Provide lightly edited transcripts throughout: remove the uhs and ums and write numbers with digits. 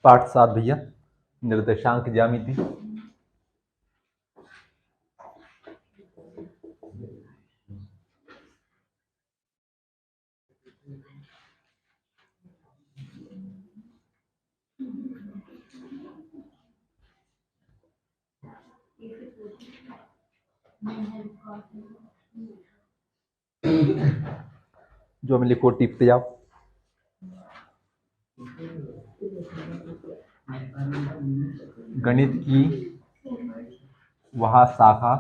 पाठ 7 भैया, निर्देशांक ज्यामिति। जो हमें लिखो टिपते जाओ। गणित की वह शाखा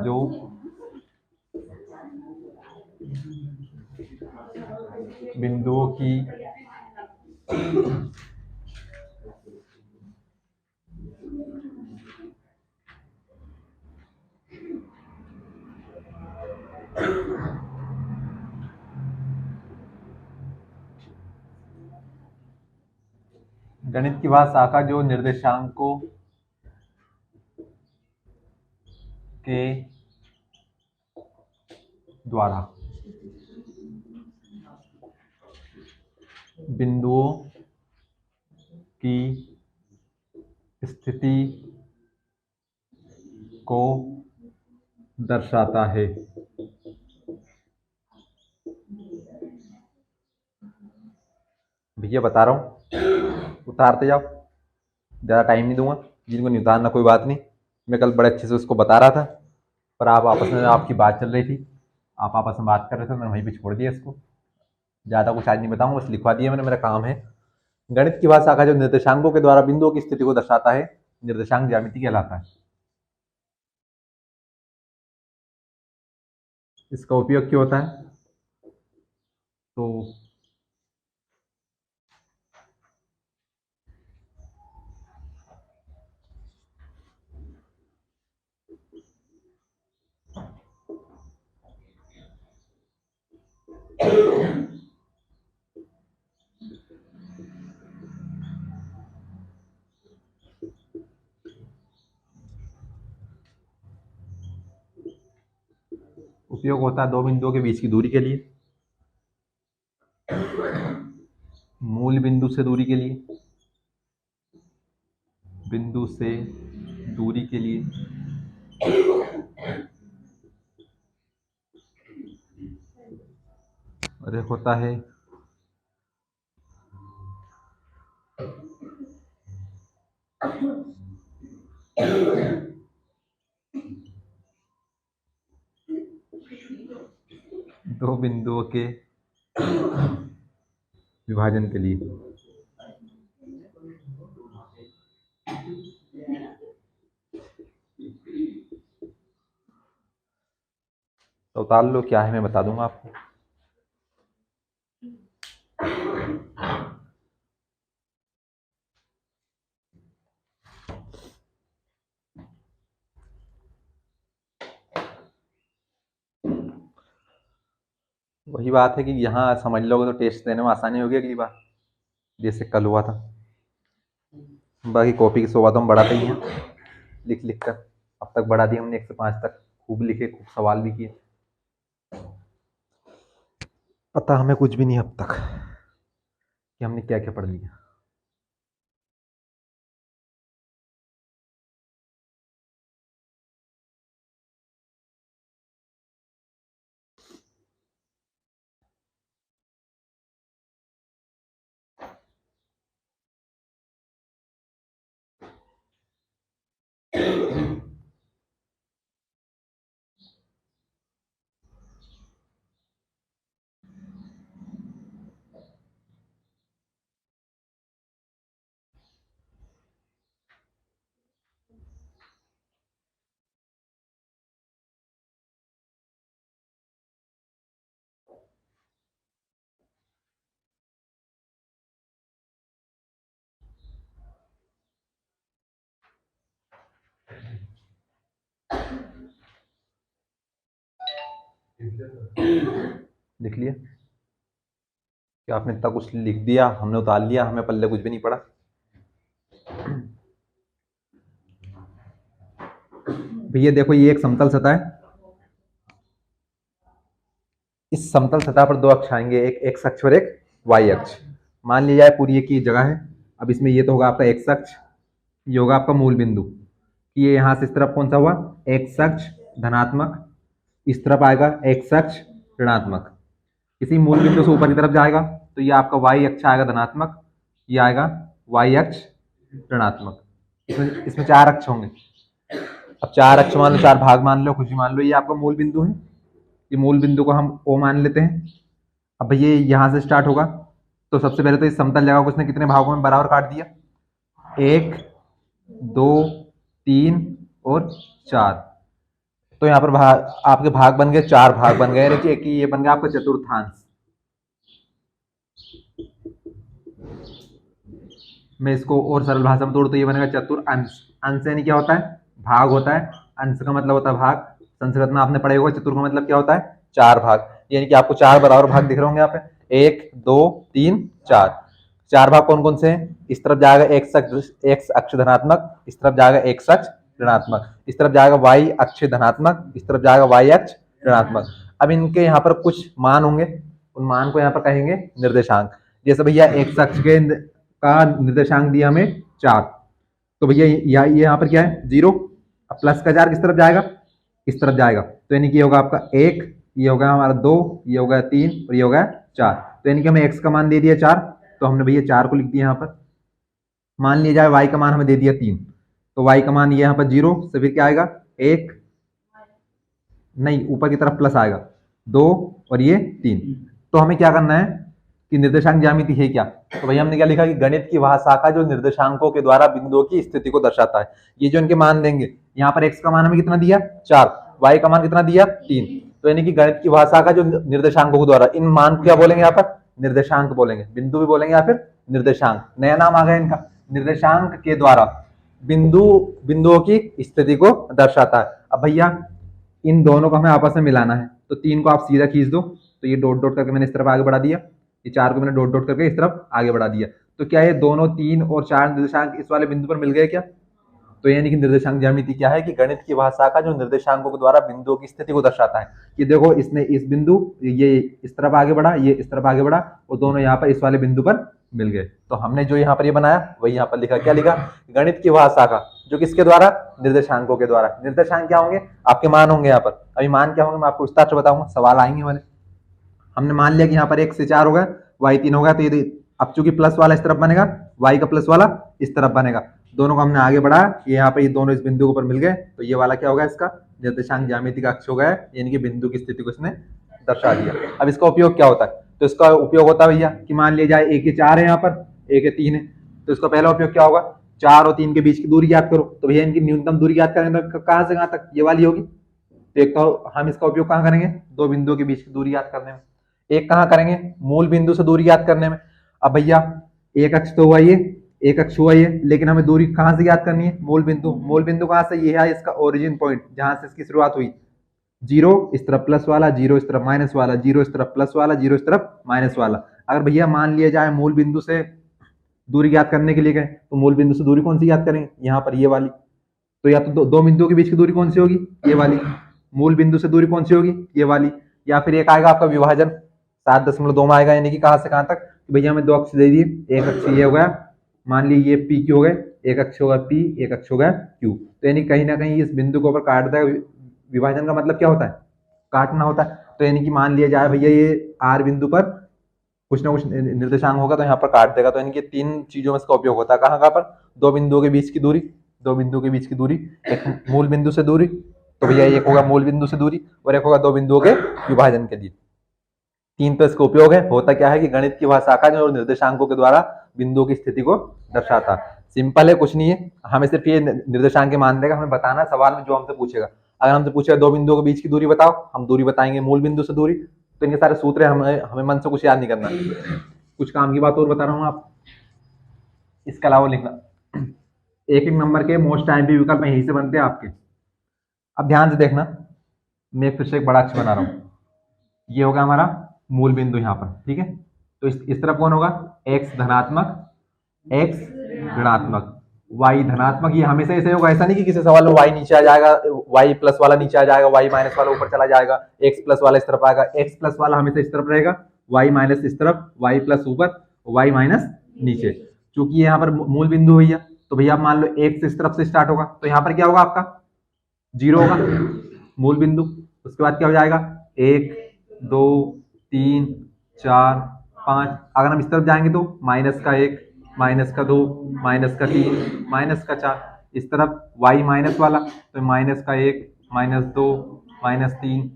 जो बिंदुओं की गणित की वह शाखा जो निर्देशांकों के द्वारा बिंदुओं की स्थिति को दर्शाता है। भैया बता रहा हूँ, उतारते जाओ, ज़्यादा टाइम नहीं दूंगा। जिनको नहीं उतारना कोई बात नहीं, मैं कल बड़े अच्छे से उसको बता रहा था, पर आप आपस में आपकी बात चल रही थी, आप आपस में बात कर रहे थे, मैंने वहीं पे छोड़ दिया इसको। ज़्यादा कुछ आज नहीं बताऊंगा, बस लिखवा दिया मैंने, मेरा काम है। गणित की वह शाखा जो निर्देशांकों के द्वारा बिंदुओं की स्थिति को दर्शाता है, निर्देशांक ज्यामिति कहलाता है। इसका उपयोग क्यों होता है? तो उपयोग होता है दो बिंदुओं के बीच की दूरी के लिए, मूल बिंदु से दूरी के लिए, बिंदु से दूरी के लिए, और एक होता है दो बिंदुओं के विभाजन के लिए। तो उतार लो, क्या है मैं बता दूंगा आपको। वही बात है कि यहाँ समझ लोगे तो टेस्ट देने में आसानी होगी अगली बार, जैसे कल हुआ था। बाकी कॉपी की शोभा तो हम बढ़ाते ही हैं लिख लिख कर। अब तक बढ़ा दी हमने 1 से 5 तक, खूब लिखे, खूब सवाल भी किए। पता हमें कुछ भी नहीं अब तक कि हमने क्या क्या पढ़ लिया। लिख लिया कि आपने इतना कुछ लिख दिया, हमने उतार लिया, हमें पल्ले कुछ भी नहीं पड़ा। भैया देखो ये एक समतल सतह है, इस समतल सतह पर दो अक्ष आएंगे, एक एक्स अक्ष और एक वाई अक्ष। मान लिया जाए पूरी एक ही जगह है। अब इसमें ये तो होगा आपका एक्स अक्ष, ये होगा आपका मूल बिंदु। ये यहाँ से इस तरफ कौन सा हुआ, एक्स अक्ष धनात्मक, इस तरफ आएगा एक्स अक्ष ऋणात्मक। इसी मूल बिंदु से ऊपर की तरफ जाएगा तो ये आपका वाई अक्ष आएगा धनात्मक, ये आएगा वाई अक्ष ऋणात्मक। इसमें चार अक्ष होंगे। अब चार अक्ष मान लो, चार भाग मान लो, खुशी मान लो, ये आपका मूल बिंदु है। ये मूल बिंदु को हम ओ मान लेते हैं। अब ये यहां से स्टार्ट होगा तो सबसे पहले तो इस समतल जगह को उसने कितने भागों में बराबर काट दिया, 1 2 3 और 4। तो यहाँ पर भाग आपके भाग बन गए, चार भाग बन गए। देखिए कि ये बन गया आपका चतुर्थांश। मैं इसको और सरल भाषा में तोड़ तो ये बनेगा चतुर्अंश। अंश यानी क्या होता है, भाग होता है। अंश का मतलब होता है भाग। संस्कृत में आपने पढ़े होगा चतुर का मतलब क्या होता है, चार भाग। यानी कि आपको चार बराबर भाग दिख रहे होंगे यहाँ पे, 1 2 3 4। चार भाग कौन कौन से हैं, इस तरफ जाएगा एक्स अक्ष धनात्मक, इस तरफ जाएगा एक्स अक्ष ऋणात्मक, इस तरफ जाएगा वाई अक्ष धनात्मक, इस तरफ जाएगा वाई अक्ष ऋणात्मक। अब इनके यहाँ पर कुछ मान होंगे, उन मान को यहाँ पर कहेंगे निर्देशांक। जैसे भैया एक्स अक्ष के का निर्देशांक दिया हमें 4, तो भैया ये यहाँ पर क्या है 0। अब प्लस का 4 किस तरफ जाएगा, इस तरफ जाएगा। तो यानी कि ये होगा आपका 1, ये होगा हमारा 2, ये होगा 3 और ये होगा 4। तो यानी कि हमें x का मान दे दिया 4, तो हमने भैया 4 को लिख दिया यहाँ पर। मान लिया जाए y का मान हमें दे दिया 3, तो y का मान ये यहाँ पर 0 से फिर क्या आएगा 1, नहीं ऊपर की तरफ प्लस आएगा 2 और ये 3। तो हमें क्या करना है कि निर्देशांक ज्यामिति है क्या, तो भैया हमने क्या लिखा कि गणित की वह शाखा जो निर्देशांकों के द्वारा बिंदुओं की स्थिति को दर्शाता है। ये जो इनके मान देंगे, यहाँ पर x का मान हमें कितना दिया 4, y का मान कितना दिया 3। तो यानी कि गणित की वह शाखा जो निर्देशांकों के द्वारा, इन मान को क्या बोलेंगे यहाँ पर, निर्देशांक बोलेंगे, बिंदु भी बोलेंगे या फिर निर्देशांक, नया नाम आ गया इनका, निर्देशांक के द्वारा बिंदुओं की स्थिति को दर्शाता है। अब भैया इन दोनों को हमें आपस में मिलाना है, तो 3 को आप सीधा खींच दो, तो ये डॉट डॉट करके मैंने इस तरफ आगे बढ़ा दिया, ये 4 को मैंने डॉट डॉट करके इस तरफ आगे बढ़ा दिया। तो क्या ये दोनों 3 और 4 निर्देशांक इस वाले बिंदु पर मिल गए क्या, तो यानी कि निर्देशांक ज्यामिति क्या है कि गणित की वह शाखा जो निर्देशांकों के द्वारा बिंदुओं की स्थिति को दर्शाता है। कि देखो इसने इस बिंदु, ये इस तरफ आगे बढ़ा, ये इस तरफ आगे बढ़ा और दोनों यहाँ पर इस वाले बिंदु पर मिल गए। तो हमने जो यहाँ पर ये बनाया वही यहाँ पर लिखा, क्या लिखा, गणित की वह शाखा जो किसके द्वारा, निर्देशांकों के द्वारा। निर्देशांक क्या होंगे, आपके मान होंगे यहाँ पर। अभी मान क्या होंगे मैं आपको विस्तार से बताऊंगा, सवाल आएंगे वाले। हमने मान लिया कि यहाँ पर 1 से 4 होगा, y 3 होगा, तो ये अब चूंकि प्लस वाला इस तरफ बनेगा, y का प्लस वाला इस तरफ बनेगा, दोनों को हमने आगे बढ़ाया, ये यहाँ पे ये दोनों इस बिंदु के ऊपर मिल गए, तो ये वाला क्या होगा, इसका निर्देशांक ज्यामिति का अक्ष हो गया, यानी कि बिंदु की स्थिति को इसने दर्शा दिया। अब इसका उपयोग क्या होता है, तो इसका उपयोग होता है भैया कि मान लिया जाए 1 के 4 है यहाँ पर, 1 के 3 है, तो इसका पहला उपयोग क्या होगा, 4 और 3 के बीच की दूरी याद करो। तो भैया इनकी न्यूनतम दूरी याद करेंगे तो कहाँ से कहाँ तक, ये वाली होगी। तो एक तो हम इसका उपयोग कहाँ करेंगे, दो बिंदुओं के बीच की दूरी याद करने में। एक कहाँ करेंगे, मूल बिंदु से दूरी याद करने में। अब भैया एक अक्ष तो हुआ ये, एक अक्ष हुआ ये, लेकिन हमें दूरी कहाँ से याद करनी है, मूल बिंदु। मूल बिंदु कहाँ से, ये है इसका ओरिजिन पॉइंट, जहां से इसकी शुरुआत हुई। 0 इस तरफ प्लस वाला, 0 इस तरफ माइनस वाला, 0 इस तरफ प्लस वाला, 0 इस तरफ माइनस वाला। अगर भैया मान लिया जाए मूल बिंदु से दूरी याद करने के लिए गए, तो मूल बिंदु से दूरी कौन सी याद करेंगे, यहाँ पर ये वाली। तो या तो दो बिंदुओं के बीच की दूरी कौन सी होगी, ये वाली। मूल बिंदु से दूरी कौन सी होगी, ये वाली। या फिर एक आएगा आपका विभाजन, 7.2 में आएगा, यानी कि कहां से कहां तक। तो भैया हमें दो अक्ष दे दिए, एक अक्ष ये हो गया, मान ली ये पी क्यू हो गए, एक अक्ष होगा पी, एक अक्ष होगा क्यू। तो यानी कहीं ना कहीं इस बिंदु के ऊपर काट देगा। विभाजन का मतलब क्या होता है, काटना होता है। तो यानी कि मान लिया जाए भैया ये आर बिंदु पर कुछ ना कुछ निर्देशांक होगा, तो यहाँ पर काट देगा। तो यानी कि 3 चीजों में इसका उपयोग होता है। कहाँ कहाँ पर, दो बिंदुओं के बीच की दूरी, दो बिंदुओं के बीच की दूरी, एक मूल बिंदु से दूरी, तो भैया एक होगा मूल बिंदु से दूरी, और एक होगा दो बिंदुओं के विभाजन के लिए। 3 पे इसका उपयोग है। होता क्या है कि गणित की वह शाखा जो निर्देशांकों के द्वारा बिंदुओं की स्थिति को दर्शाता। सिंपल है, कुछ नहीं है, हमें सिर्फ ये निर्देशांक मान देगा, हमें बताना सवाल में जो हमसे पूछेगा। अगर हमसे पूछेगा दो बिंदुओं के बीच की दूरी बताओ, हम दूरी बताएंगे मूल बिंदु से दूरी। तो इनके सारे सूत्र हमें मन से कुछ याद नहीं करना। कुछ काम की बात और बता रहा हूँ आप, इसके अलावा लिखना। एक एक नंबर के मोस्ट टाइम विकल्प यहीं से बनते हैं आपके। अब ध्यान से देखना, मैं फिर से एक बड़ा अक्ष बना रहा हूँ, ये होगा हमारा मूल बिंदु यहाँ पर, ठीक है। तो इस तरफ कौन होगा, x धनात्मक, x ऋणात्मक, y धनात्मक। ये हमेशा ऐसे होगा, ऐसा नहीं कि किसी सवाल में y नीचे आ जाएगा, y प्लस वाला नीचे आ जाएगा, y माइनस वाला ऊपर चला जाएगा, x प्लस वाला इस तरफ आएगा। x प्लस वाला हमेशा इस तरफ रहेगा, y माइनस इस तरफ, y प्लस ऊपर, y माइनस नीचे। क्योंकि ये यहाँ पर मूल बिंदु भैया, तो भैया आप मान लो x इस तरफ से स्टार्ट होगा, तो यहाँ पर क्या होगा आपका 0 होगा मूल बिंदु। उसके बाद क्या हो जाएगा 1 2 3 4 5। अगर हम इस तरफ जाएंगे तो -1 -2 -3 -4। इस तरफ y माइनस वाला तो -1 -2 -3।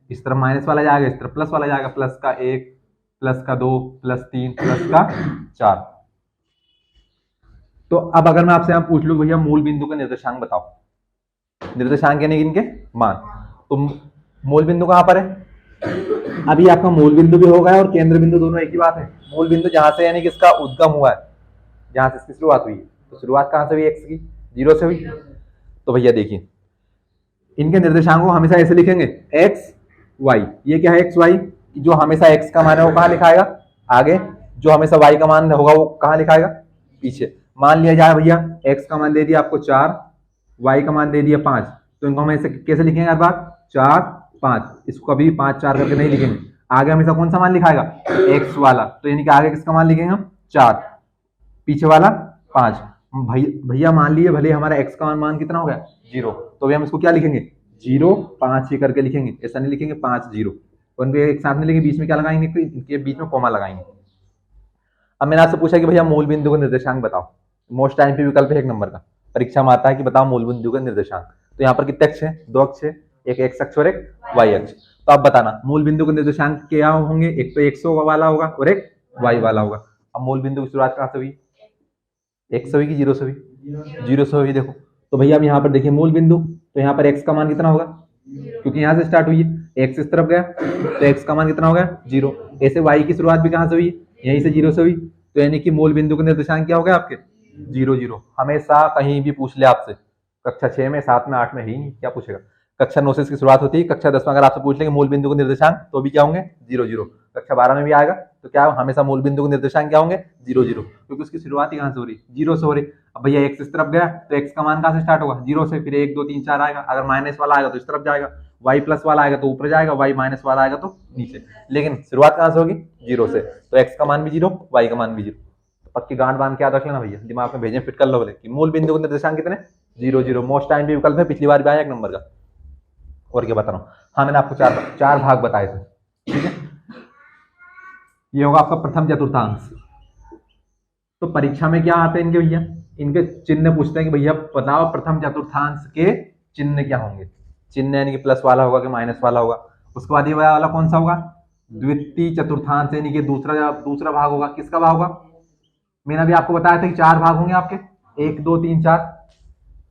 इस तरफ माइनस वाला जाएगा, इस तरफ प्लस वाला जाएगा, +1 +2 +3 +4। तो अब अगर मैं आपसे यहाँ पूछ लूं भैया मूल बिंदु का निर्देशांक बताओ, निर्देशांक यानी कि इनके मान, तो मूल बिंदु कहां पर है, अभी आपका मूल बिंदु भी होगा और केंद्र बिंदु दोनों एक ही बात है। मूल बिंदु जहां से यानी कि इसका उद्गम हुआ है, जहां से इसकी शुरुआत हुई, तो शुरुआत कहां से हुई, x की 0 से हुई। तो भैया देखिए इनके निर्देशांक को हमेशा ऐसे लिखेंगे x y। ये क्या है x y, जो हमेशा x का मान है वो कहां लिखाएगा आगे, जो हमेशा y का मान होगा वो कहां लिखाएगा पीछे। मान लिया जाए भैया x का मान दे दिया आपको 4, y का मान दे दिया 5, तो इनको हम ऐसे कैसे लिखेंगे हर बार 4 5। इसको कभी 5 4 करके नहीं लिखेंगे, आगे हमेशा कौन सा मान लिखाएगा x वाला, तो यानी कि आगे किसका मान लिखेंगे हम 4, पीछे वाला 5। भैया मान लिए भले हमारा x का मान कितना हो गया 0, तो भी हम इसको क्या लिखेंगे 0 5 ही करके लिखेंगे, ऐसा नहीं लिखेंगे 5 0। उनको एक साथ में लिखेंगे, बीच में क्या लगाएंगे, इनके बीच में कोमा लगाएंगे। अब मैंने आपसे पूछा कि भैया मूल बिंदु का निर्देशांक बताओ, मोस्ट टाइम पे विकल्प है 1 नंबर का, परीक्षा में आता है कि बताओ मूल बिंदु का निर्देशांक। तो यहाँ पर कितने अक्ष है, 2 अक्ष है, एक x अक्ष और एक y अक्ष। तो आप बताना मूल बिंदु के निर्देशांक क्या होंगे, एक तो x वाला होगा और एक y वाला होगा। अब मूल बिंदु की शुरुआत कहां से हुई, x से हुई कि 0 से हुई, 0 से हुई। देखो तो भैया अब यहाँ पर देखिए मूल बिंदु, तो यहाँ पर x का मान कितना होगा, क्योंकि यहाँ से स्टार्ट हुई है, x इस तरफ गया तो x का मान कितना हो गया 0। ऐसे y की शुरुआत भी कहां से हुई, यहीं से 0 से हुई, तो यानी कि मूल बिंदु के निर्देशांक क्या हो गया आपके 0 0। हमेशा कहीं भी पूछ ले आपसे, कक्षा 6 में 7 में 8 में ही नहीं, क्या पूछेगा, कक्षा 9 से इसकी शुरुआत होती है, कक्षा 10 में अगर आपसे पूछ लेंगे मूल बिंदु के निर्देशांक तो भी क्या होंगे 0 0। कक्षा 12 में भी आएगा तो क्या हमेशा मूल बिंदु के निर्देशांक क्या होंगे 0 0, क्योंकि उसकी शुरुआत ही कहां से हो रही 0 से हो रही। अब भैया x इस तरफ गया तो x का मान कहां से स्टार्ट होगा 0 से, फिर 1 2 3 4 आएगा, अगर माइनस वाला आएगा तो इस तरफ जाएगा, y प्लस वाला आएगा तो ऊपर जाएगा, y माइनस वाला आएगा तो नीचे, लेकिन शुरुआत कहां से होगी 0 से। तो x का मान भी 0, y का मान भी 0। पक्की गांठ बांध के याद रख लेना भैया, दिमाग में भेजें फिट कर लो बोले कि मूल बिंदु के निर्देशांक कितने 0 0। मोस्ट टाइम भी विकल्प है, पिछली बार भी आया 1 नंबर का। और क्या बता रहा हूँ, हाँ मैंने आपको चार भाग बताए थे, ठीक है। ये होगा आपका प्रथम चतुर्थांश। तो परीक्षा में क्या आते हैं इनके भैया, इनके चिन्ह पूछते हैं कि भैया बताओ प्रथम चतुर्थांश के चिन्ह क्या होंगे। चिन्ह यानी कि प्लस वाला होगा कि माइनस वाला होगा। उसके बाद ये वाला कौन सा होगा, द्वितीय चतुर्थांश यानी कि दूसरा भाग होगा। किसका भाग होगा, मैंने अभी आपको बताया था कि 4 भाग होंगे आपके, 1 2 3 4।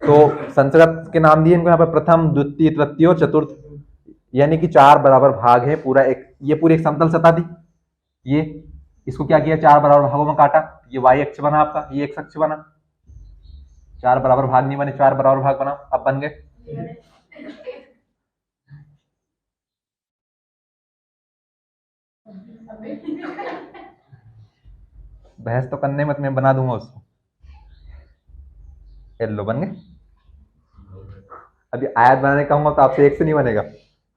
तो संस्कृत के नाम दिए इनको यहाँ पर प्रथम द्वितीय तृतीय और चतुर्थ, यानी कि 4 बराबर भाग है। पूरा ये पूरी एक समतल सतह थी, ये इसको क्या किया 4 बराबर भागों में काटा, ये y अक्ष बना आपका, ये x अक्ष बना। 4 बराबर भाग नहीं बने, 4 बराबर भाग बना, अब बन गए। बहस तो करने मत, मैं बना दूंगा उसको। लो बन गए। अभी आयत बनाने कहूंगा तो आपसे एक से नहीं बनेगा।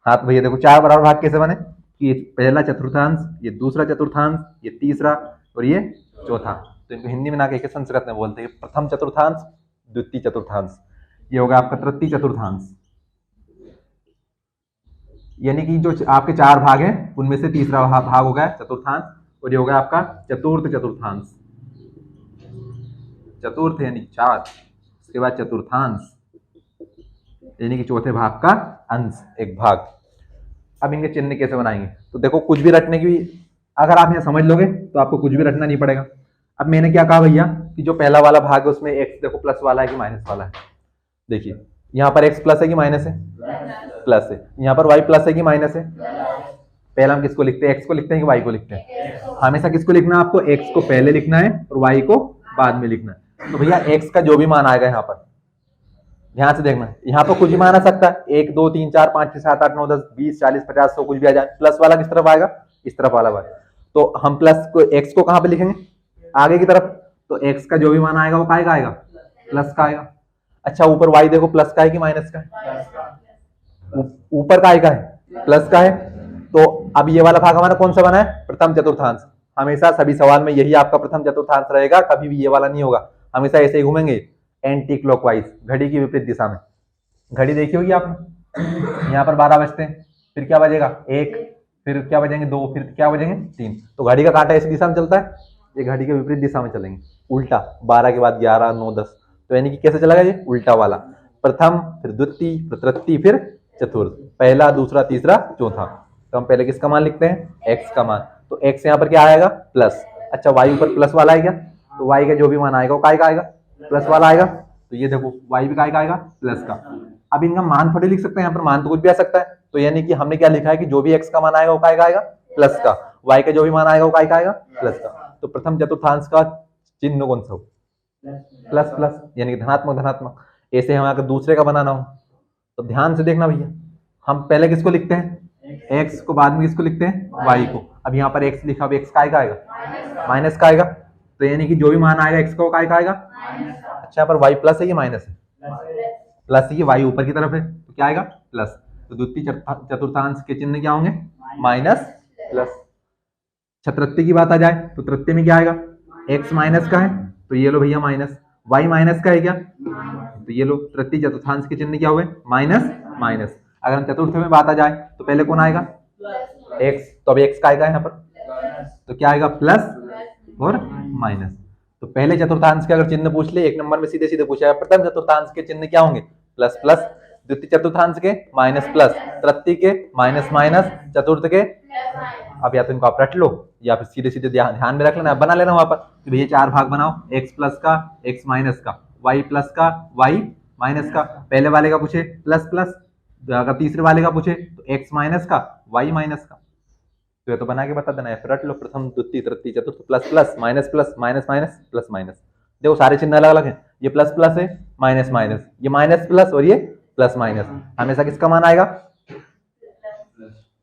हाँ तो भैया देखो 4 बराबर भाग कैसे बने कि पहला चतुर्थांश, ये दूसरा चतुर्थांश, ये तीसरा और ये चौथा। तो इनको हिंदी में ना कह संस्कृत में बोलते हैं प्रथम चतुर्थांश, द्वितीय चतुर्थांश। ये होगा आपका तृतीय चतुर्थांश, यानी कि जो आपके 4 भाग हैं उनमें से तीसरा भाग हो गया चतुर्थांश, और ये होगा आपका चतुर्थ चतुर्थांश। चतुर्थ यानी 4, उसके बाद चतुर्थांश यानी कि चौथे भाग का अंश, एक भाग। अब इनके चिन्ह कैसे बनाएंगे, तो देखो कुछ भी रटने की, अगर आप यहाँ समझ लोगे तो आपको कुछ भी रटना नहीं पड़ेगा। अब मैंने क्या कहा भैया कि जो पहला वाला भाग है उसमें x देखो प्लस वाला है कि माइनस वाला है। देखिए यहाँ पर x प्लस है कि माइनस है, प्लस है। यहाँ पर y प्लस है कि माइनस है। पहले हम किसको लिखते हैं, x को लिखते हैं कि y को लिखते हैं। हमेशा किसको लिखना है आपको, x को पहले लिखना है और y को बाद में लिखना है। तो भैया x का जो भी मान आएगा यहाँ पर, ध्यान से देखना, यहाँ पर कुछ भी मान आ सकता है, 1 2 3 4 5 6 7 8 9 10 20 40 50 100 कुछ भी आ जाए। प्लस वाला किस तरफ आएगा, इस तरफ वाला भाई। तो हम प्लस को एक्स को कहां पे लिखेंगे, आगे की तरफ। तो एक्स का जो भी मान आएगा वो काय का आएगा, प्लस का आएगा। अच्छा ऊपर वाई देखो प्लस का है कि माइनस का है, ऊपर का आएगा है प्लस का है। तो अब ये वाला भाग हमारा कौन सा बना है, प्रथम चतुर्थांश। हमेशा सभी सवाल में यही आपका प्रथम चतुर्थांश रहेगा, कभी भी ये वाला नहीं होगा, हमेशा ऐसे ही घूमेंगे एंटी क्लॉकवाइज, घड़ी की विपरीत दिशा में। घड़ी देखी होगी आपने, यहाँ पर 12 बजते हैं, फिर क्या बजेगा 1, फिर क्या बजेंगे 2, फिर क्या बजेंगे 3। तो घड़ी का कांटा इस दिशा में चलता है, ये घड़ी के विपरीत दिशा में चलेंगे, उल्टा। 12 के बाद 11 9 10, तो यानी कि कैसे चलेगा ये, उल्टा वाला। प्रथम, फिर द्वितीय, फिर तृतीय, फिर चतुर्थ, पहला दूसरा तीसरा चौथा। तो हम पहले किसका मान लिखते हैं, एक्स का मान। तो एक्स यहाँ पर क्या आएगा, प्लस। अच्छा वाई ऊपर प्लस वाला है क्या, तो वाई का जो भी मान आएगा वो काय का आएगा, प्लस वाला आएगा। तो ये देखो वाई भी काय का आएगा, प्लस का। अब इनका मान थोड़ी लिख सकते हैं, यहाँ पर मान तो कुछ भी आ सकता है। तो यानी कि हमने क्या लिखा है कि जो भी एक्स का मान आएगा वो काय का आएगा, प्लस का। वाई का जो भी मान आएगा वो काय का आएगा, प्लस का। तो प्रथम चतुर्थांश का चिन्ह कौन सा हो, प्लस प्लस, यानी कि धनात्मक धनात्मक। ऐसे हमें अगर दूसरे का बनाना हो तो ध्यान से देखना भैया, हम पहले किसको लिखते हैं, एक्स को, बाद में किसको लिखते हैं, वाई को। अब यहाँ पर एक्स लिखा, अब एक्स काय का आएगा, माइनस का आएगा। तो यानी कि जो भी मान आएगा एक्स को काय का आएगा। अच्छा पर वाई प्लस है कि माइनस है, प्लस है, वाई ऊपर की तरफ है तो क्या आएगा, प्लस। तो द्वितीय चतुर्थांश के चिन्ह क्या होंगे, माइनस प्लस। तृतीय की बात आ जाए तो तृतीय में क्या आएगा, एक्स माइनस का है तो ये लो भैया माइनस, वाई माइनस का है क्या, तो ये लो तृतीय चतुर्थांश के चिन्ह क्या हुए, माइनस माइनस। अगर हम चतुर्थ में बात आ जाए तो पहले कौन आएगा, एक्स। तो अब एक्स का आएगा यहाँ पर, तो क्या आएगा, प्लस और माइनस। तो पहले चतुर्थांश के अगर चिन्ह पूछ ले, एक नंबर में सीधे सीधे पूछा है, प्रथम चतुर्थांश के चिन्ह क्या होंगे, प्लस प्लस। द्वितीय चतुर्थांश के माइनस प्लस, तृतीय के माइनस माइनस, चतुर्थ के। अब या तो इनको आप रट लो या फिर सीधे सीधे ध्यान में रख लेना, बना लेना वहां पर कि भैया 4 भाग बनाओ, एक्स प्लस का, एक्स माइनस का, वाई प्लस का, वाई माइनस का। पहले वाले का पूछे प्लस प्लस, अगर तीसरे वाले का पूछे तो एक्स माइनस का, वाई माइनस का। तो ये तो बना के बता देना है, फिर रट लो प्रथम द्वितीय तृतीय चतुर्थ, plus plus minus plus minus minus plus minus. देखो सारे चिन्ह अलग अलग हैं, ये प्लस प्लस है, माइनस माइनस, ये माइनस प्लस और ये प्लस माइनस। हमेशा किसका मान आएगा,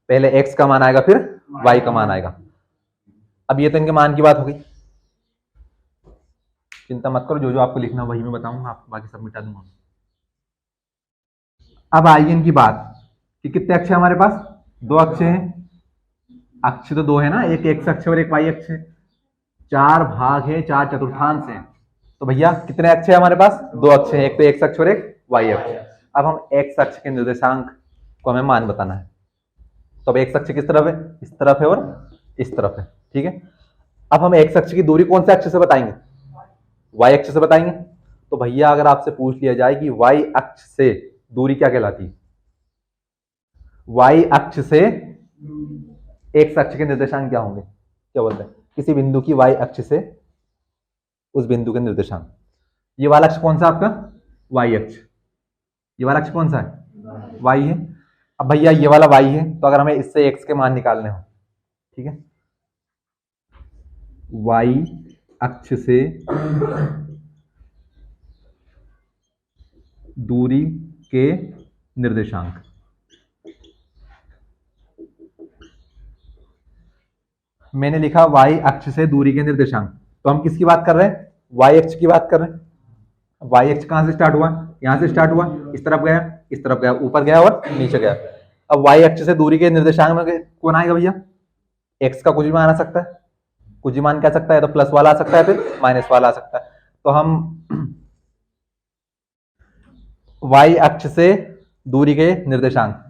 पहले एक्स का मान आएगा फिर वाई का मान आएगा। अब ये तो इनके मान की बात हो गई, चिंता मत करो, जो जो आपको लिखना वही मैं बताऊंगा, आपको बाकी सब मिटा दूंगा। अब आइए इनकी बात कि कितने अक्ष है हमारे पास, 2 अक्ष हैं। अक्ष तो 2 है ना, एक एक्स अक्ष और एक वाई अक्ष है। 4 भाग है, 4 चतुर्थांश है। तो भैया कितने अक्ष है हमारे पास, 2 अक्ष है, एक तो एक्स अक्ष और एक वाई अक्ष। अब हम एक्स अक्ष के निर्देशांक को हमें मान बताना है। तो अब एक्स अक्ष किस तरफ है, इस तरफ है और इस तरफ है, ठीक है। अब हम एक्स अक्ष की दूरी कौन से अक्ष से बताएंगे, वाई अक्ष से बताएंगे। तो भैया अगर आपसे पूछ लिया जाए कि वाई अक्ष से दूरी क्या कहलाती है, वाई अक्ष से एक्स अक्ष के निर्देशांक क्या होंगे, क्या बोलते हैं, किसी बिंदु की वाई अक्ष से उस बिंदु के निर्देशांक। ये वाला अक्ष कौन सा आपका, वाई अक्ष। ये वाला अक्ष कौन सा है, वाई है। अब भैया ये वाला वाई है, तो अगर हमें इससे एक्स के मान निकालने हो, ठीक है, वाई अक्ष से दूरी के निर्देशांक। मैंने लिखा वाई अक्ष से दूरी के निर्देशांक, तो हम किसकी बात कर रहे हैं, वाई अक्ष की बात कर रहे हैं। वाई अक्ष कहां से स्टार्ट हुआ, यहां से स्टार्ट हुआ, इस तरफ गया, इस तरफ गया, ऊपर गया और नीचे गया। अब वाई अक्ष से दूरी के निर्देशांक में कौन आएगा भैया, एक्स का कुछ भी मान आ सकता है, कुछ भी मान क्या सकता है, तो प्लस वाला आ सकता है, फिर माइनस वाला आ सकता है। तो हम वाई अक्ष से दूरी के निर्देशांक,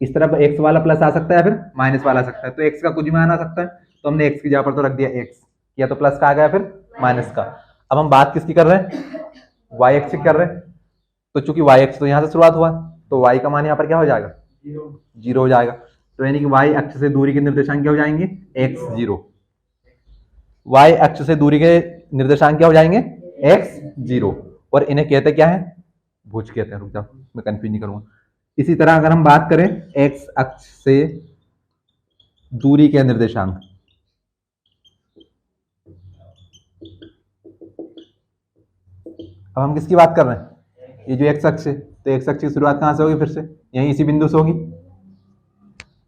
इस तरफ एक्स वाला प्लस आ सकता है, फिर माइनस वाला आ सकता है। तो एक्स का कुछ भी मान आ सकता है, तो हमने एक्स की जगह पर तो रख दिया एक्स, या तो प्लस का आ गया फिर माइनस का। अब हम बात किसकी कर रहे हैं, वाई एक्स की कर रहे हैं। तो चूंकि वाई एक्स तो यहाँ से शुरुआत हुआ, तो वाई का मान यहाँ पर क्या हो जाएगा, 0 हो जाएगा। तो यानी कि वाई अक्ष से दूरी के निर्देशांक क्या हो जाएंगे, एक्स 0। वाई अक्ष से दूरी के निर्देशांक क्या हो जाएंगे, एक्स 0। और इन्हें कहते क्या है, भुज कहते हैं, रुक जाओ मैं कंफ्यूज नहीं करूंगा। इसी तरह अगर हम बात करें एक्स अक्ष से दूरी के निर्देशांक, अब हम किसकी बात कर रहे हैं, ये जो एक्स अक्ष है, तो एक्स अक्ष की शुरुआत कहाँ से होगी? फिर से यहीं इसी बिंदु से होगी।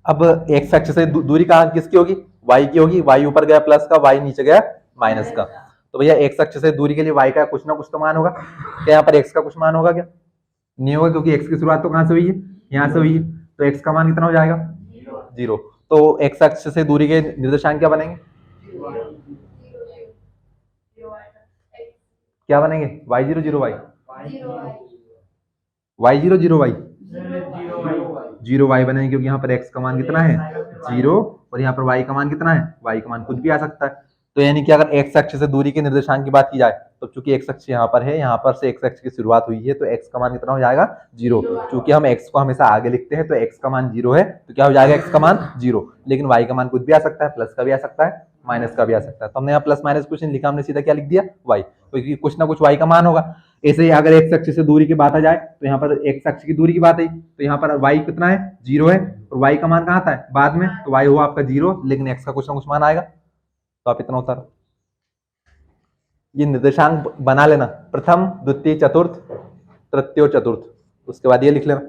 अब एक्स अक्ष से दूरी कहाँ किसकी होगी? वाई की होगी। वाई ऊपर गया प्लस का, वाई नीचे गया माइनस का। तो भैया एक्स अक्ष से दूरी के लिए वाई का कुछ ना कुछ तो मान होगा। क्या यहाँ पर एक्स का कुछ मान होगा क्या? नहीं होगा, क्योंकि एक्स की शुरुआत तो कहाँ से हुई है? यहाँ से हुई है। तो एक्स का मान कितना हो जाएगा? 0। तो एक्स अक्ष से दूरी के निर्देशांक क्या बनेंगे? क्या बनेंगे? y0 0 y, y0 0 y, 0 y बनेंगे, क्योंकि यहाँ पर x का मान कितना है? 0। और यहाँ पर y का मान कितना है? y का मान कुछ भी आ सकता है। तो यानी कि अगर x अक्ष से दूरी के निर्देशांक की बात की जाए, तो चूंकि x अक्ष यहाँ पर है, यहाँ पर से x अक्ष की शुरुआत हुई है, तो x का मान कितना हो जाएगा? 0। चूंकि हम x को हमेशा आगे लिखते हैं, तो x का मान 0 है, तो क्या हो जाएगा? x का मान 0। लेकिन y का मान कुछ भी आ सकता है, प्लस का भी आ सकता है, माइनस का भी आ सकता है। तो हमने यहाँ प्लस माइनस कुछ नहीं लिखा, हमने सीधा क्या लिख दिया? y, क्योंकि कुछ ना कुछ y का मान होगा। ऐसे ही अगर एक्स अक्ष से दूरी की बात आ जाए, तो यहाँ पर एक्स अक्ष की दूरी की बात आई, तो यहाँ पर y कितना है? 0 है। और y का मान कहाँ था? बाद में। तो y हुआ आपका 0, लेकिन x का कुछ ना कुछ मान आएगा। तो आप इतना उतारो। ये निर्देशांक बना लेना, प्रथम, द्वितीय, चतुर्थ, तृतीय और चतुर्थ। उसके बाद ये लिख लेना।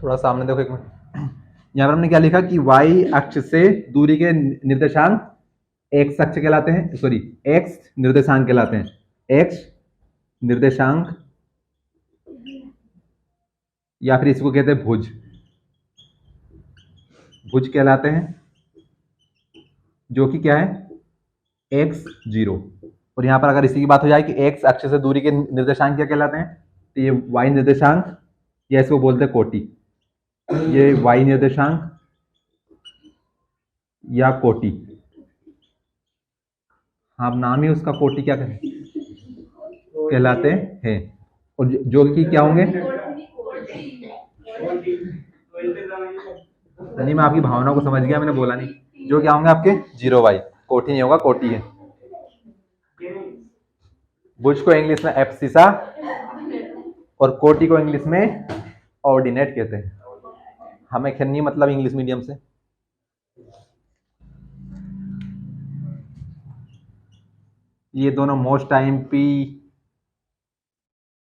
थोड़ा सामने देखो एक मिनट। यहाँ पर हमने क्या लिखा कि y अक्ष से दूरी के निर्देशांक x अक्ष कहलाते हैं, सॉरी x निर्देशांक कहलाते हैं। x निर्देशांक, या फिर इसको कहते हैं भुज, भुज कहलाते हैं, जो कि क्या है? x0। और यहाँ पर अगर इसी की बात हो जाए कि x अक्ष से दूरी के निर्देशांक क्या कहलाते हैं, तो ये y निर्देशांक, या इसको बोलते हैं कोटि। ये y निर्देशांक या कोटि, हाँ नाम ही उसका कोटि क्या कहलाते हैं। और जो कि क्या होंगे? नहीं, मैं आपकी भावना को समझ गया, मैंने बोला नहीं। जो क्या होंगे आपके? 0 y। कोटि नहीं होगा, कोटि है। भुज को इंग्लिश में एब्सिसा और कोटि को इंग्लिश में ऑर्डिनेट कहते हैं। हमें खन्नी मतलब इंग्लिश मीडियम से। ये दोनों मोस्ट आईएमपी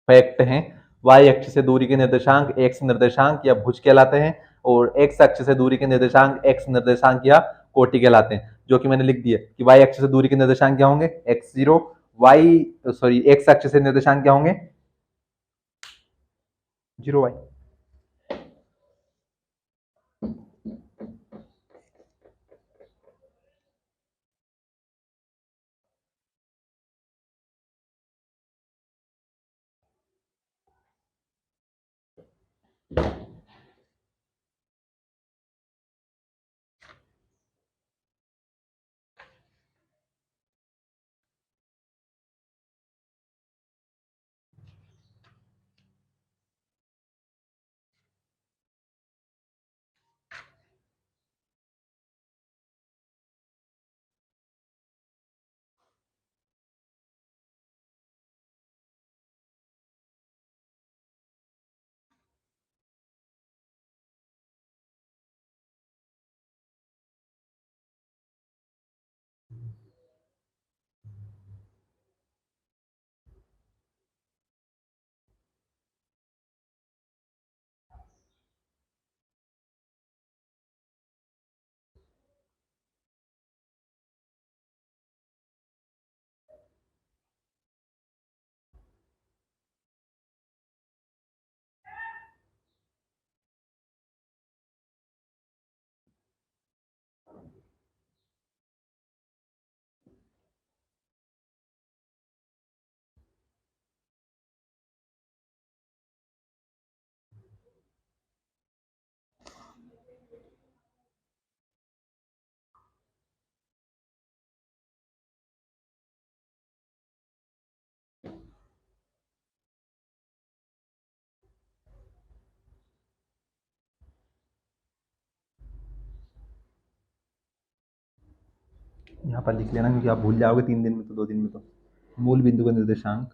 फैक्ट हैं। y अक्ष से दूरी के निर्देशांक x निर्देशांक या भुज कहलाते हैं, और x अक्ष से दूरी के निर्देशांक x निर्देशांक या कोटि कहलाते हैं, जो कि मैंने लिख दिया कि y अक्ष से दूरी के निर्देशांक क्या होंगे? x0। x अक्ष से निर्देशांक क्या होंगे? 0 y। यहाँ पर लिख लेना क्योंकि आप भूल जाओगे 3 दिन में तो 2 दिन में तो। मूल बिंदु का निर्देशांक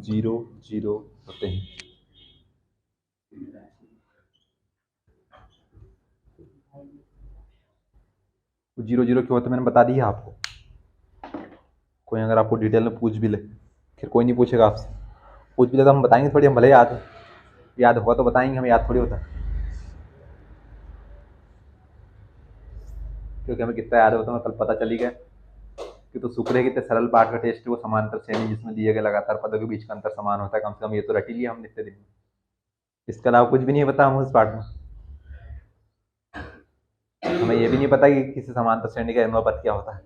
0 0 होते हैं। तो 0 0 क्यों होता है मैंने बता दिया आपको। कोई अगर आपको डिटेल में पूछ भी ले, फिर कोई नहीं पूछेगा आपसे, पूछ भी ले तो हम बताएंगे थोड़ी, हम भले याद होगा तो बताएंगे, हमें याद थोड़ी होता है, क्योंकि हमें कितना याद होता है कल पता चली गया कि तो शुक्र है कि इतने सरल पाठ का टेस्ट है वो समांतर श्रेणी जिसमें दिए गए लगातार पदों के बीच का अंतर समान होता है, कम से कम ये तो रट ही लिया हम नित्य दिन में। इसके अलावा कुछ भी नहीं पता हम उस पाठ में। हमें ये भी नहीं पता कि किसी समांतर श्रेणी का एनवा पद क्या होता है,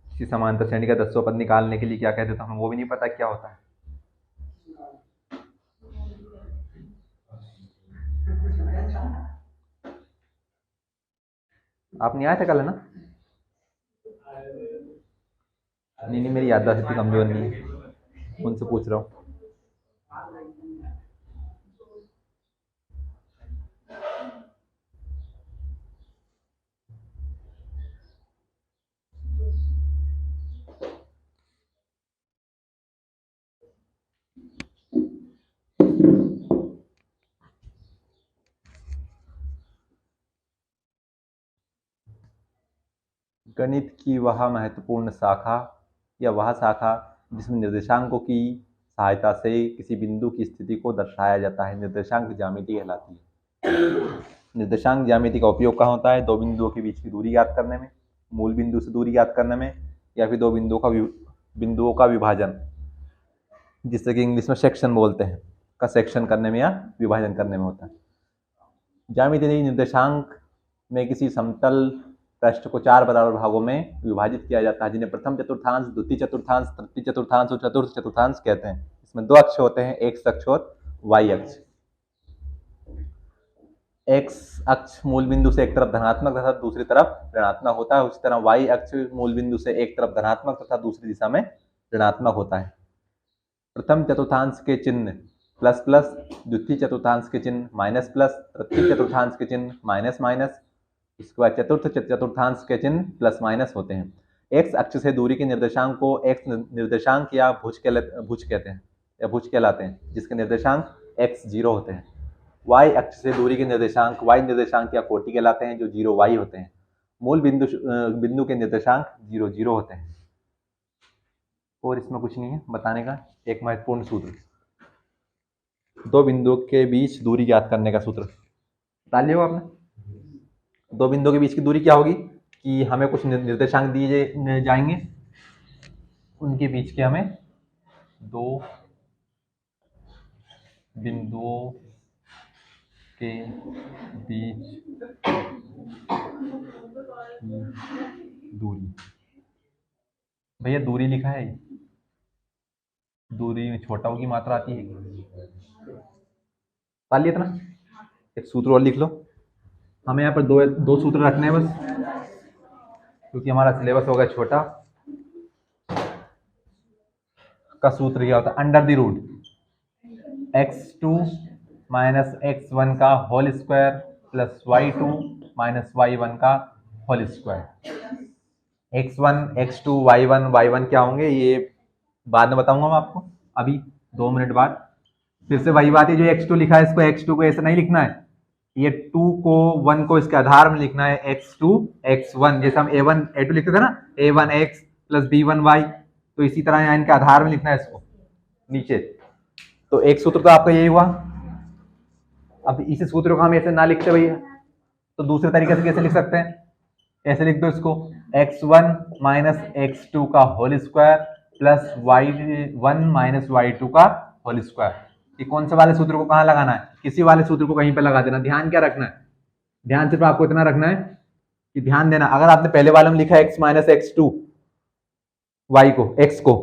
किसी समांतर श्रेणी का 10वां पद निकालने के लिए क्या कहते थे हमें वो भी नहीं पता क्या होता है। आप नहीं आए थे कल है ना? नहीं मेरी याददाश्त इतनी कमजोर नहीं है, उनसे पूछ रहा हूँ। गणित की वह महत्वपूर्ण शाखा या वह शाखा जिसमें निर्देशांकों की सहायता से किसी बिंदु की स्थिति को दर्शाया जाता है निर्देशांक ज्यामिति कहलाती है। निर्देशांक ज्यामिति का उपयोग कहाँ होता है? दो बिंदुओं के बीच की दूरी ज्ञात करने में, मूल बिंदु से दूरी ज्ञात करने में, या फिर दो बिंदुओं का विभाजन, जिससे कि इंग्लिश में सेक्शन बोलते हैं, का सेक्शन करने में या विभाजन करने में होता है। ज्यामिति निर्देशांक में किसी समतल पृष्ठ को 4 बराबर भागों में विभाजित किया जाता है, जिन्हें प्रथम चतुर्थांश, द्वितीय चतुर्थांश, तृतीय चतुर्थांश और चतुर्थ चतुर्थांश कहते हैं। इसमें 2 अक्ष होते हैं, एक्स अक्ष और वाई अक्ष। एक्स अक्ष मूल बिंदु से एक तरफ धनात्मक तथा दूसरी तरफ ऋणात्मक होता है, उसी तरह वाई अक्ष मूल बिंदु से एक तरफ धनात्मक तथा दूसरी दिशा में ऋणात्मक होता है। प्रथम चतुर्थांश के चिन्ह प्लस प्लस, द्वितीय चतुर्थांश के चिन्ह माइनस प्लस, तृतीय चतुर्थांश के चिन्ह माइनस माइनस, इसके बाद चतुर्थ चतुर्थांश के चिन्ह प्लस माइनस होते हैं। एक्स अक्ष से दूरी के निर्देशांक को एक्स निर्देशांक या भुज कहते हैं या भुज कहलाते हैं, जिसके निर्देशांक x 0 होते हैं। y अक्ष से दूरी के निर्देशांक y निर्देशांक या कोटि कहलाते हैं, जो 0 y होते हैं। मूल बिंदु के निर्देशांक 0 0 होते हैं। और इसमें कुछ नहीं है बताने का। एक महत्वपूर्ण सूत्र, दो बिंदुओं के बीच दूरी ज्ञात करने का सूत्र बता लिया आपने। दो बिंदुओं के बीच की दूरी क्या होगी कि हमें कुछ निर्देशांक दिए जाएंगे, उनके बीच के हमें दो बिंदुओं के बीच दूरी, भैया दूरी लिखा है, दूरी में छोटा की मात्रा आती है, पा लिया था ना। एक सूत्र और लिख लो, हमें यहाँ पर दो सूत्र रखने हैं बस, क्योंकि हमारा सिलेबस होगा छोटा। का सूत्र क्या होता है? Under the root x2 minus x1 का whole square plus y2 minus y1 का whole square. x1 x2 y1 क्या होंगे ये बाद में बताऊंगा मैं आपको, अभी 2 मिनट बाद। फिर से वही बात है, जो x2 लिखा है इसको x2 को ऐसे नहीं लिखना है, ये 2 को 1 को इसके आधार में लिखना है, x2 x1, जैसे हम a1 a2 लिखते थे ना, a1x प्लस b1y, तो इसी तरह यहाँ इनके आधार में लिखना है इसको नीचे। तो एक सूत्र तो आपका यही हुआ। अब इसी सूत्र को हम ऐसे ना लिखते भैया तो दूसरे तरीके से कैसे लिख सकते हैं? ऐसे लिख दो इसको, x1 माइनस x2 का whole square plus y1 minus y2 का होल स्क्वायर। कि कौन से वाले सूत्र को कहाँ लगाना है? किसी वाले सूत्र को कहीं पे लगा देना। ध्यान क्या रखना है? ध्यान सिर्फ आपको इतना रखना है कि ध्यान देना, अगर आपने पहले वाले में लिखा है x माइनस x2 y को, x को,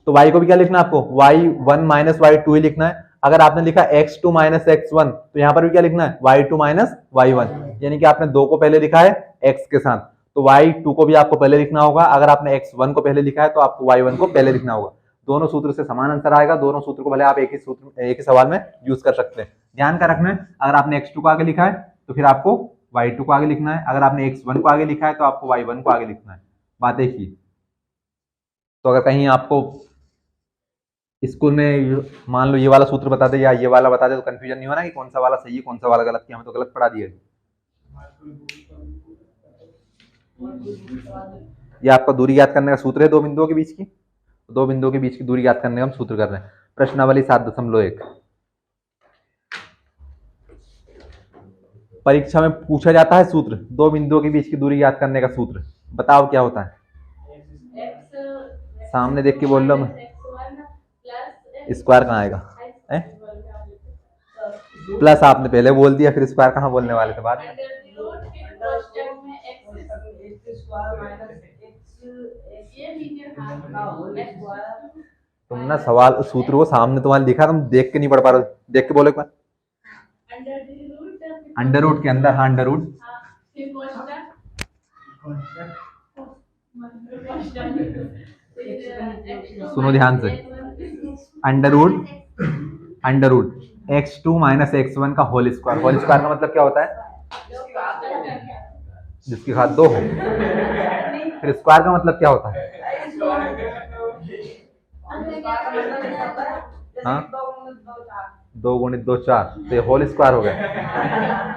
तो y को भी क्या लिखना है आपको? y1 माइनस y2 ही लिखना है। अगर आपने लिखा x2 माइनस x1 तो यहाँ पर भी क्या लिखना है? y2 माइनस y1, यानी कि आपने 2 को पहले लिखा है x के साथ, तो y2 को भी आपको पहले लिखना होगा। अगर आपने x1 को पहले लिखा है तो आपको y1 को पहले लिखना होगा। दोनों सूत्र से समान आंसर आएगा। दोनों सूत्र को भले आप एक ही सवाल में यूज कर सकते हैं। ध्यान का रखना है, अगर आपने x2 को आगे लिखा है तो फिर आपको y2 को आगे लिखना है, अगर आपने x1 को आगे लिखा है तो आपको y1 को आगे लिखना है। बात एक ही। तो अगर कहीं आपको स्कूल में मान लो ये वाला सूत्र बता दे या ये वाला बता दे तो कंफ्यूजन नहीं होना कि कौन सा वाला सही है कौन सा वाला गलत, कि हमें तो गलत पढ़ा दिया। ये आपका दूरी ज्ञात करने का सूत्र है दो बिंदुओं के बीच की। दो बिंदुओं के बीच की दूरी ज्ञात करने का हम सूत्र कर रहे हैं। प्रश्नावली 7.1 परीक्षा में पूछा जाता है सूत्र, दो बिंदुओं के बीच की दूरी ज्ञात करने का सूत्र। बताओ क्या होता है? सामने देख के बोल लो। मैं स्क्वायर कहाँ आएगा? प्लस आपने पहले बोल दिया, फिर स्क्वायर कहाँ बोलने वाले थे बाद में? तुम ना सवाल सूत्र को सामने तुम्हारे लिखा, तुम देख के नहीं पढ़ पा रहे। देख के बोलो एक बार। अंडर रूट के अंदर, हाँ अंडर रूट। सुनो ध्यान से, under root x2 minus x1 का होल स्क्वायर। होल स्क्वायर का मतलब क्या होता है? जिसकी घात 2 हो। फिर स्क्वायर का मतलब क्या होता है? हाँ 2 गुणित 2 4, तो ये होल स्क्वायर हो गया।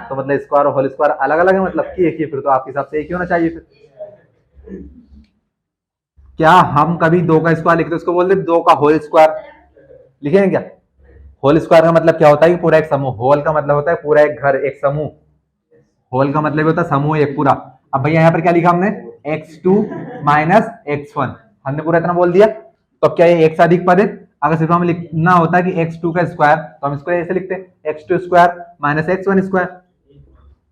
तो मतलब स्क्वायर और होल स्क्वायर अलग अलग है, मतलब कि एक ही। फिर तो आपके हिसाब से एक ही होना चाहिए। फिर क्या हम कभी 2 का स्क्वायर लिखते उसको बोलते 2 का होल स्क्वायर लिखेंगे क्या? होल स्क्वायर का मतलब क्या होता है कि पूरा एक समूह। होल का मतलब होता है पूरा एक घर, एक समूह। होल का मतलब होता है समूह एक पूरा। अब भैया यहाँ पर क्या लिखा हमने? x2 माइनस x1, हमने पूरा इतना बोल दिया। तो अब क्या ये एक से अधिक पद है? अगर सिर्फ हमें लिखना होता है कि x2 का स्क्वायर तो हम इसको ऐसे लिखते हैं x2 square minus x1 square.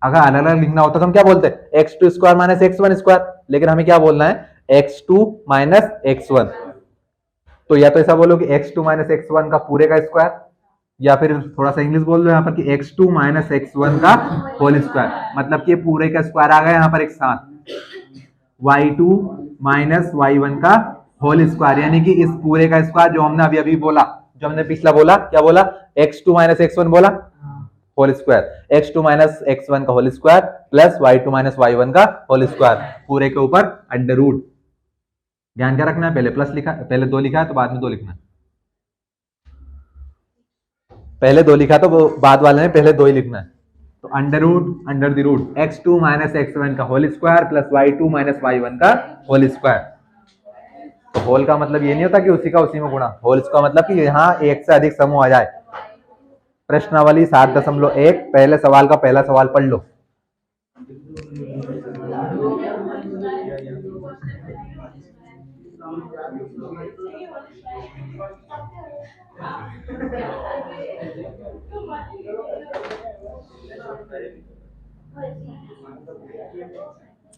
अगर अलग अलग लिखना होता तो हम क्या बोलते हैं? x2 square minus x1 square. लेकिन हमें क्या बोलना है? x2 minus x1। तो या तो ऐसा बोलो कि x2 माइनस x1 का पूरे का स्क्वायर, या फिर थोड़ा सा इंग्लिश बोल दो यहाँ पर कि x2 माइनस x1 का होल स्क्वायर। मतलब कि पूरे का स्क्वायर आ गया यहाँ पर एक साथ, y2 माइनस y1 का होल स्क्वायर, यानी कि इस पूरे का स्क्वायर जो हमने अभी बोला, जो हमने पिछला बोला, क्या बोला? x2 माइनस x1 बोला whole square, x2 minus x1 का whole square plus y2 minus y1 का होल स्क्वायर, पूरे के ऊपर अंडर रूट। ध्यान क्या रखना है? पहले प्लस लिखा, पहले 2 लिखा है तो बाद में 2 लिखना है। पहले 2 लिखा तो बाद वाले में पहले 2 ही लिखना है। तो under the root x2 minus x1 का whole square plus y2 minus y1 का होल स्क्वायर। तो होल का मतलब ये नहीं होता कि उसी का उसी में गुणा। होल का मतलब कि यहाँ एक से अधिक समूह आ जाए। प्रश्नावली 7.1 पहले सवाल का पहला सवाल पढ़ लो।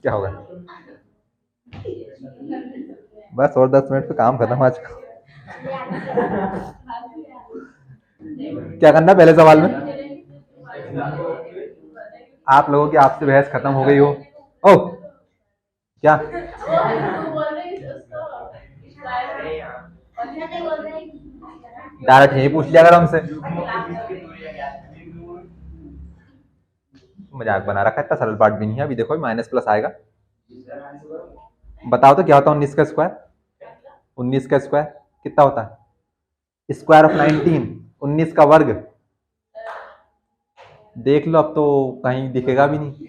क्या होगा? बस और 10 मिनट पे काम खत्म आज का। क्या करना पहले सवाल में? आप लोगों की आपसे बहस खत्म हो गई हो। ओ क्या डायरेक्ट यही पूछ लिया अगर हमसे। मजाक बना रखा है, इतना सरल पार्ट भी नहीं है। अभी देखो माइनस प्लस आएगा। बताओ तो क्या होता है 19 का स्क्वायर? 19 का स्क्वायर कितना होता है? स्क्वायर ऑफ 19, 19 का वर्ग। देख लो, अब तो कहीं दिखेगा भी नहीं।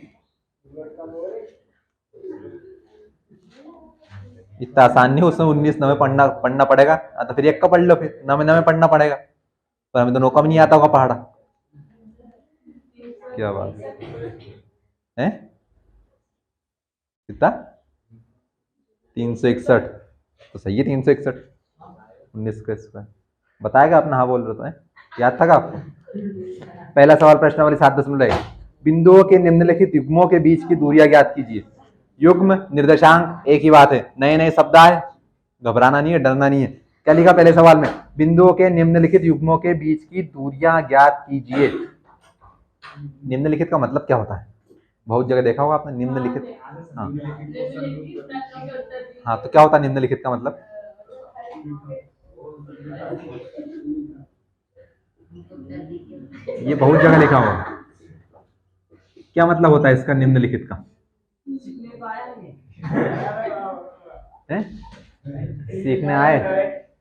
इतना आसान नहीं, उसमें 19 नवे पढ़ना पड़ेगा। तो फिर एक का पढ़ लो, फिर नवे पढ़ना पड़ेगा। पर हमें तो नौका भी नहीं आता होगा पहाड़ा। क्या बात है? कितना? 361 तो सही है। 361 19 का स्क्वायर बताएगा अपना। हाँ बोल रहे थे, याद था आपको? पहला सवाल प्रश्नावली 7.1 बिंदुओं के निम्नलिखित युग्मों के बीच की दूरियां ज्ञात कीजिए। युग्म निर्देशांक एक ही बात है, नए नए शब्द आए, घबराना नहीं है, डरना नहीं है। क्या लिखा पहले सवाल में? बिंदुओं के निम्नलिखित युग्मों के बीच की दूरियां ज्ञात कीजिए। निम्नलिखित का मतलब क्या होता है? बहुत जगह देखा होगा आपने निम्नलिखित। हाँ हाँ, तो क्या होता है निम्नलिखित का मतलब? ये बहुत जगह लिखा हुआ है। क्या मतलब होता है इसका निम्नलिखित का? है? सीखने आए?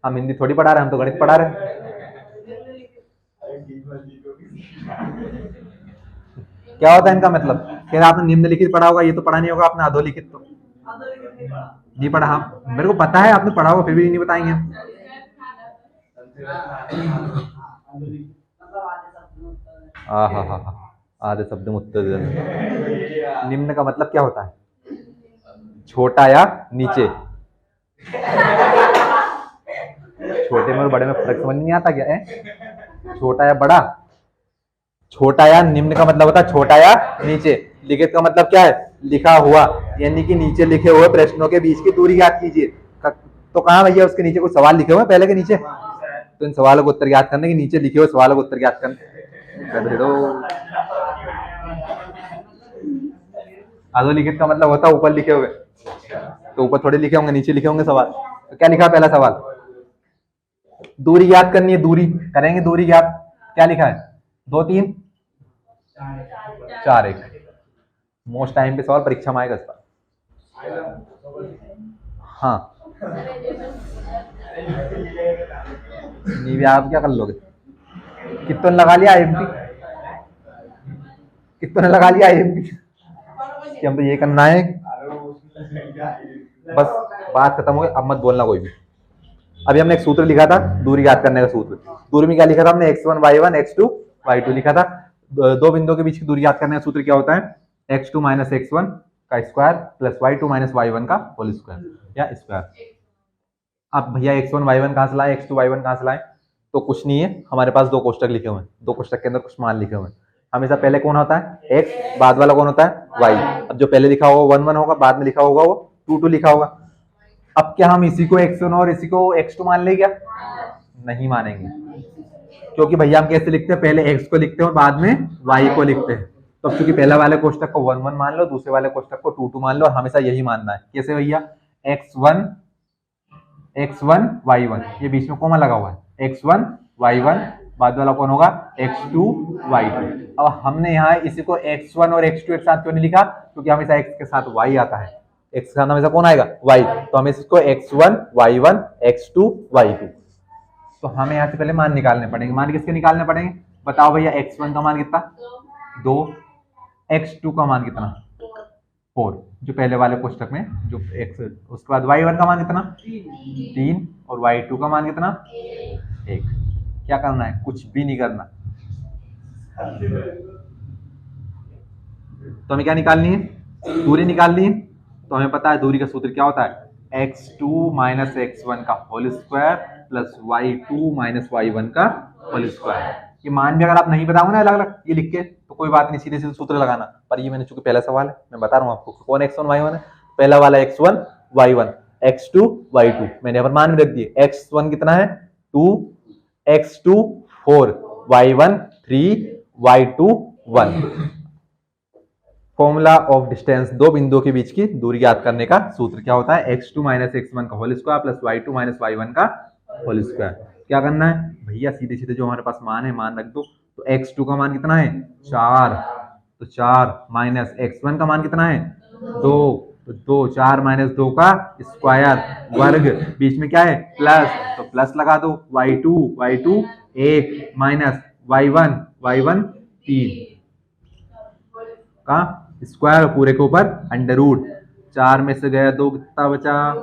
हम हिंदी थोड़ी पढ़ा रहे हैं, हम तो गणित पढ़ा रहे हैं। क्या होता है इनका मतलब? फिर आपने निम्नलिखित पढ़ा होगा, ये तो पढ़ा नहीं होगा आपने अधोलिखित, तो नहीं पढ़ा। हाँ मेरे को पता है आपने पढ़ा होगा, फिर भी नहीं बताएंगे। हाँ हाँ हाँ हाँ, आधे शब्द में उत्तर देना। निम्न का मतलब क्या होता है? छोटा या नीचे। छोटे में और बड़े में फर्क समझ नहीं आता क्या है? छोटा या बड़ा। छोटा या निम्न का मतलब होता है छोटा या नीचे। लिखित का मतलब क्या है? लिखा हुआ, यानी कि नीचे लिखे हुए प्रश्नों के बीच की दूरी ज्ञात कीजिए। तो कहाँ भैया उसके नीचे कुछ सवाल लिखे हुए पहले के नीचे, तो इन सवालों को उत्तर ज्ञात करने के नीचे लिखे हुए सवालों को उत्तर ज्ञात करने दो। अधोलिखित का मतलब होता है ऊपर लिखे हुए, तो ऊपर थोड़े लिखे होंगे, नीचे लिखे होंगे सवाल। तो क्या लिखा है पहला सवाल? दूरी ज्ञात करनी है, दूरी करेंगे, दूरी ज्ञात। क्या लिखा है? 2 3 4 1। मोस्ट टाइम पे सवाल परीक्षा में आएगा इसका। हाँ नहीं भी आप क्या कर लोगे? कितने लगा लिया IMP? कितने लगा लिया IMP? कि हम तो ये करना है बस, बात खत्म हो गई, अब मत बोलना कोई भी। अभी हमने एक सूत्र लिखा था दूरी ज्ञात करने का सूत्र। दूरी में क्या लिखा था हमने? x1 y1 x2 y2 लिखा था। दो बिंदुओं के बीच की दूरी ज्ञात करने का सूत्र क्या होता है? x2 माइनस x1 का square plus y2 minus y1 का होल स्क्वायर या स्क्वायर। अब भैया x1 y1 कहाँ से लाए, x2 y1 कहाँ से लाए? तो कुछ नहीं है, हमारे पास दो कोष्टक लिखे हुए हैं, दो कोष्टक के अंदर कुछ मान लिखे हुए हैं। हमेशा पहले कौन होता है? x, बाद वाला कौन होता है? y। अब जो पहले लिखा होगा 1 1 होगा, बाद में लिखा होगा वो 2 2 लिखा होगा। अब क्या हम इसी को x1 और इसी को x2 मान ले? क्या नहीं मानेंगे, क्योंकि भैया हम कैसे लिखते हैं? पहले x को लिखते हैं और बाद में y को लिखते हैं। तो अब चूंकि पहले वाले कोष्टक को 1 1 मान लो, दूसरे वाले कोष्टक को 2 2 मान लो, और हमेशा यही मानना है। कैसे भैया? x1 y1, ये बीच में कोमा लगा हुआ है, x1 y1, बाद वाला कौन होगा? x2 y2। अब हमने यहाँ इसी को x1 और x2 एक साथ क्यों नहीं लिखा? क्योंकि हमेशा x के साथ y आता है, x के साथ हमेशा कौन आएगा? y। तो हमें इसको x1 y1 x2 y2। तो हमें यहाँ से पहले मान निकालने पड़ेंगे। मान किसके निकालने पड़ेंगे? बताओ भैया। x1 का मान कितना? 2। x2 का मान कितना? 4, जो पहले वाले कोष्टक में जो x। उसके बाद y1 का मान कितना? 3। और y2 का मान कितना? 1। क्या करना है? कुछ भी नहीं करना। तो हमें क्या निकालनी है? दूरी निकालनी है। तो हमें पता है दूरी का सूत्र क्या होता है? x2 माइनस x1 का whole square plus y2 minus y1 का होल स्क्वायर। ये मान भी अगर आप नहीं बताओगे ना अलग अलग ये लिख के, तो कोई बात नहीं, सीधे सीधे सूत्र लगाना। पर ये मैंने चूंकि पहला सवाल है, मैं बता रहा हूँ आपको कौन x1 y1 है। पहला वाला x1 y1 x2 y2, मैंने यहाँ पर मान भी रख दिए। x1 कितना है? 2, x2 4, y1 3, y2 1। Formula of distance, दो बिंदुओं के बीच की दूरी ज्ञात करने का सूत्र क्या होता है? x2 माइनस x1 का whole square plus y2 minus y1 का होल स्क्वायर। क्या करना है भैया? सीधे सीधे जो हमारे पास मान है मान रख दो। तो x2 का मान कितना है? 4। तो 4 माइनस x1 का मान कितना है? 2। तो 2, 4 माइनस 2 का स्क्वायर वर्ग, बीच में क्या है? प्लस, तो प्लस लगा दो। y2 1 माइनस y1 3 का स्क्वायर, पूरे के ऊपर अंडर रूट। 4 में से गया 2, कितना बचा?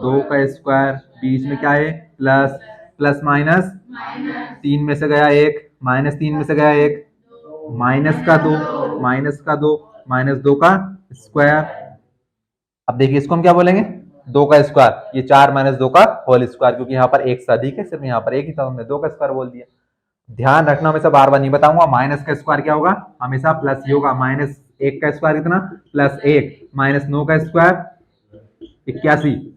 2 का स्क्वायर, बीच में क्या है? प्लस, प्लस माइनस, 3 में से गया 1, माइनस 3 में से गया 1, माइनस का 2, माइनस का 2, माइनस 2 का स्क्वायर। अब देखिए इसको हम क्या बोलेंगे? 2 का स्क्वायर। ये 4 माइनस 2 का होल स्क्वायर, क्योंकि यहाँ पर एक से अधिक है, सिर्फ यहाँ पर एक ही था, हमने 2 का स्क्वायर बोल दिया। ध्यान रखना, हमेशा बार बार नहीं बताऊंगा। माइनस का स्क्वायर क्या होगा? हमेशा प्लस ही होगा। माइनस 1 का स्क्वायर कितना? प्लस 1, माइनस 9 का स्क्वायर 81।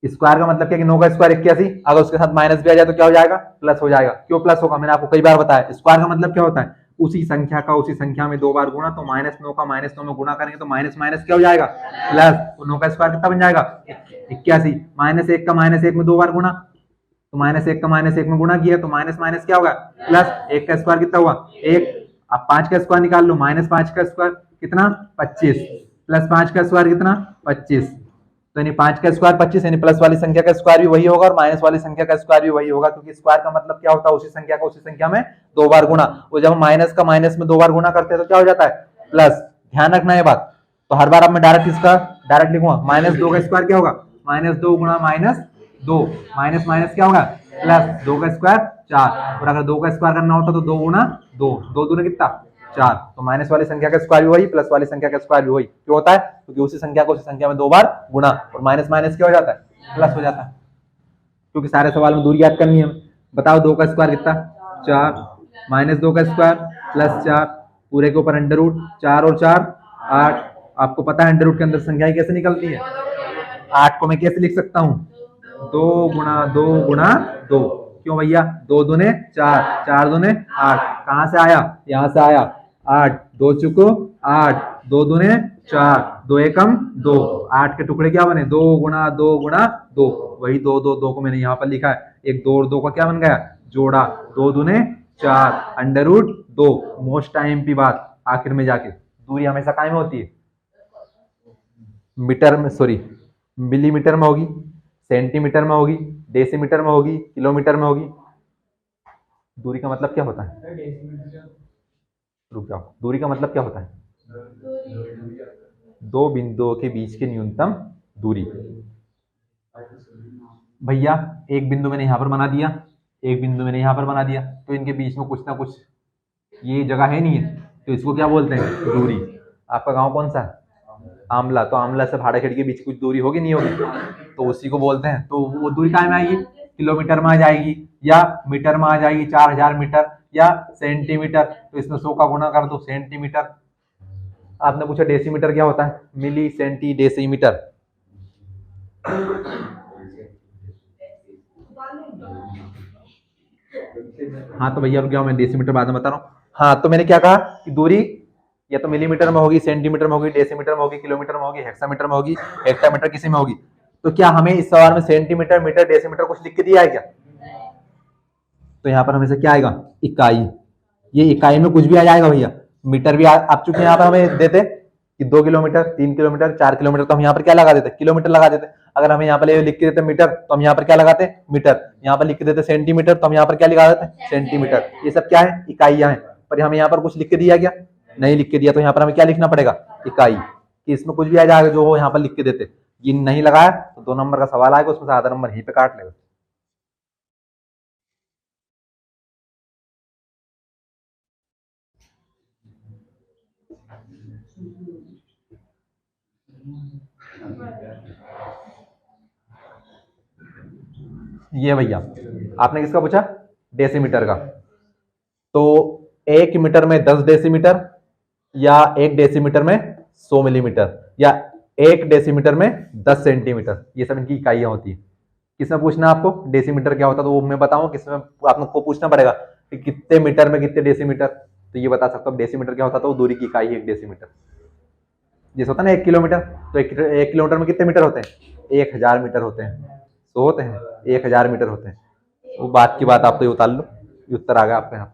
स्क्वायर का मतलब क्या कि 9 का स्क्वायर 81। अगर उसके साथ माइनस भी आ जाए तो क्या हो जाएगा? प्लस हो जाएगा। क्यों प्लस होगा? मैंने आपको कई बार बताया। स्क्वायर का मतलब क्या होता है? उसी संख्या का उसी संख्या में 2 बार गुणा। तो माइनस 9 का माइनस 9 में गुणा करेंगे तो माइनस माइनस क्या हो जाएगा? प्लस। तो 9 का स्क्वायर कितना बन जाएगा? 81। माइनस 1 का माइनस 1 में 2 बार गुणा, तो -1 का -1 में गुणा किया तो माइनस माइनस क्या होगा प्लस, 1 का स्क्वायर कितना हुआ 1, अब 5 का स्क्वायर निकाल लो, -5 का स्क्वायर कितना 25, प्लस 5 का स्क्वायर कितना 25, तो यानी 5 का स्क्वायर 25, यानी प्लस वाली संख्या का स्क्वायर भी वही होगा और माइनस वाली संख्या का स्क्वायर भी वही होगा, क्योंकि स्क्वायर का मतलब क्या होता है उसी संख्या का उसी संख्या में दो बार गुणा, और जब माइनस का माइनस में दो बार गुणा करते हैं तो क्या हो जाता है प्लस। ध्यान रखना ये बात। तो हर बार अब मैं डायरेक्ट इसका डायरेक्ट लिखूंगा, -2 का स्क्वायर क्या होगा -2 गुणा -2, माइनस माइनस क्या होगा प्लस, 2 का स्क्वायर 4, और अगर 2 का स्क्वायर करना होता तो 2 गुणा 2, 2 दूनी कितना 4, तो माइनस वाली संख्या का स्क्वायर भी वही, प्लस वाली संख्या का स्क्वायर भी वही। क्यों होता है क्योंकि उसी संख्या को उसी संख्या में दो बार गुणा, और माइनस माइनस क्या हो जाता है प्लस हो जाता है, क्योंकि सारे सवाल में दूरी याद करनी है। बताओ 2 का स्क्वायर कितना 4, -2 का स्क्वायर प्लस 4, पूरे के ऊपर अंडर रूट, 4 और 4 8, आपको पता है अंडर रूट के अंदर संख्याएं कैसे निकलती है, 8 को मैं कैसे लिख सकता हूँ 2 गुणा 2 गुणा 2, क्यों भैया 2 दूने 4, 4 दूने 8, कहां से आया यहां से आया 8, 2 चुको 8, 2 दूने 4, 2 एकम 2, 8 के टुकड़े क्या बने 2 गुणा 2 गुणा 2, वही 2 2 2 को मैंने यहाँ पर लिखा है, एक 2 और 2 का क्या बन गया जोड़ा, 2 दूने 4 अंडर रूट 2। मोस्ट टाइम की बात आखिर में जाके दूरी हमेशा कायम होती है मीटर में, सॉरी मिलीमीटर में होगी, सेंटीमीटर में होगी, डेसीमीटर में होगी, किलोमीटर में होगी। दूरी का मतलब क्या होता है, रुक जाओ, दूरी का मतलब क्या होता है दो बिंदुओं के बीच की न्यूनतम दूरी। भैया एक बिंदु मैंने यहां पर बना दिया, एक बिंदु मैंने यहां पर बना दिया, तो इनके बीच में कुछ ना कुछ ये जगह है नहीं है, तो इसको क्या बोलते हैं दूरी। आपका गांव कौन सा है आमला, तो आमला से भाड़ाखेड़ी के बीच कुछ दूरी होगी नहीं होगी, तो उसी को बोलते हैं। तो वो दूरी कहाँ में आएगी किलोमीटर में आ जाएगी, या मीटर में आ जाएगी 4000 मीटर, या सेंटीमीटर, तो इसमें 100 का गुणा कर दो सेंटीमीटर। आपने पूछा डेसीमीटर क्या होता है, मिली सेंटी डेसीमीटर। हाँ तो भैया अब क्या मैं डेसीमीटर बाद में बता रहा हूँ। हाँ तो मैंने क्या कहा कि दूरी या तो मिलीमीटर में होगी, सेंटीमीटर में होगी, डेसीमीटर में होगी, किलोमीटर में होगी, हेक्सामीटर में होगी, हेक्टामीटर किसी में होगी। तो क्या हमें इस सवाल में सेंटीमीटर मीटर डेसीमीटर कुछ लिख के दिया है क्या, तो यहाँ पर हमेशा क्या आएगा इकाई, ये इकाई में कुछ भी आ जाएगा भैया। मीटर भी आप चूंकि यहाँ पर हमें देते कि 2 किलोमीटर 3 किलोमीटर 4 किलोमीटर, तो हम यहाँ पर क्या लगा देते किलोमीटर लगा देते। अगर हमें यहाँ पर लिख के देते मीटर, तो हम यहाँ पर क्या लगाते मीटर, यहाँ पर लिख के देते सेंटीमीटर, तो हम यहाँ पर क्या लगा देते सेंटीमीटर। ये सब क्या है इकाइयां हैं, पर हमें यहाँ पर कुछ लिख के दिया गया नहीं लिख के दिया, तो यहाँ पर हमें क्या लिखना पड़ेगा इकाई, कि इसमें कुछ भी आ जाएगा जो यहाँ पर लिख के देते। ये नहीं लगाया तो 2 नंबर का सवाल आएगा, उसमें से आधा नंबर यहीं पे काट लेगा। ये भैया आपने किसका पूछा डेसीमीटर का, तो 1 मीटर में 10 डेसीमीटर, या 1 डेसीमीटर में 100 मिलीमीटर, या 1 डेसीमीटर में 10 सेंटीमीटर, ये सब इनकी इकाइयां होती है। किसमें पूछना आपको डेसीमीटर क्या होता है, तो वो मैं बताऊं, किसमें आपको पूछना पड़ेगा कि कितने मीटर में कितने डेसीमीटर, तो ये बता सकता हूँ डेसीमीटर क्या होता है, तो दूरी की इकाई है 1 डेसीमीटर। जैसे होता है ना 1 किलोमीटर, तो 1 किलोमीटर में कितने मीटर होते हैं 1000 मीटर होते हैं, तो होते हैं 1000 मीटर होते हैं। वो बात की बात आप तो ये उतार लो, ये उत्तर आ गया आपके यहाँ,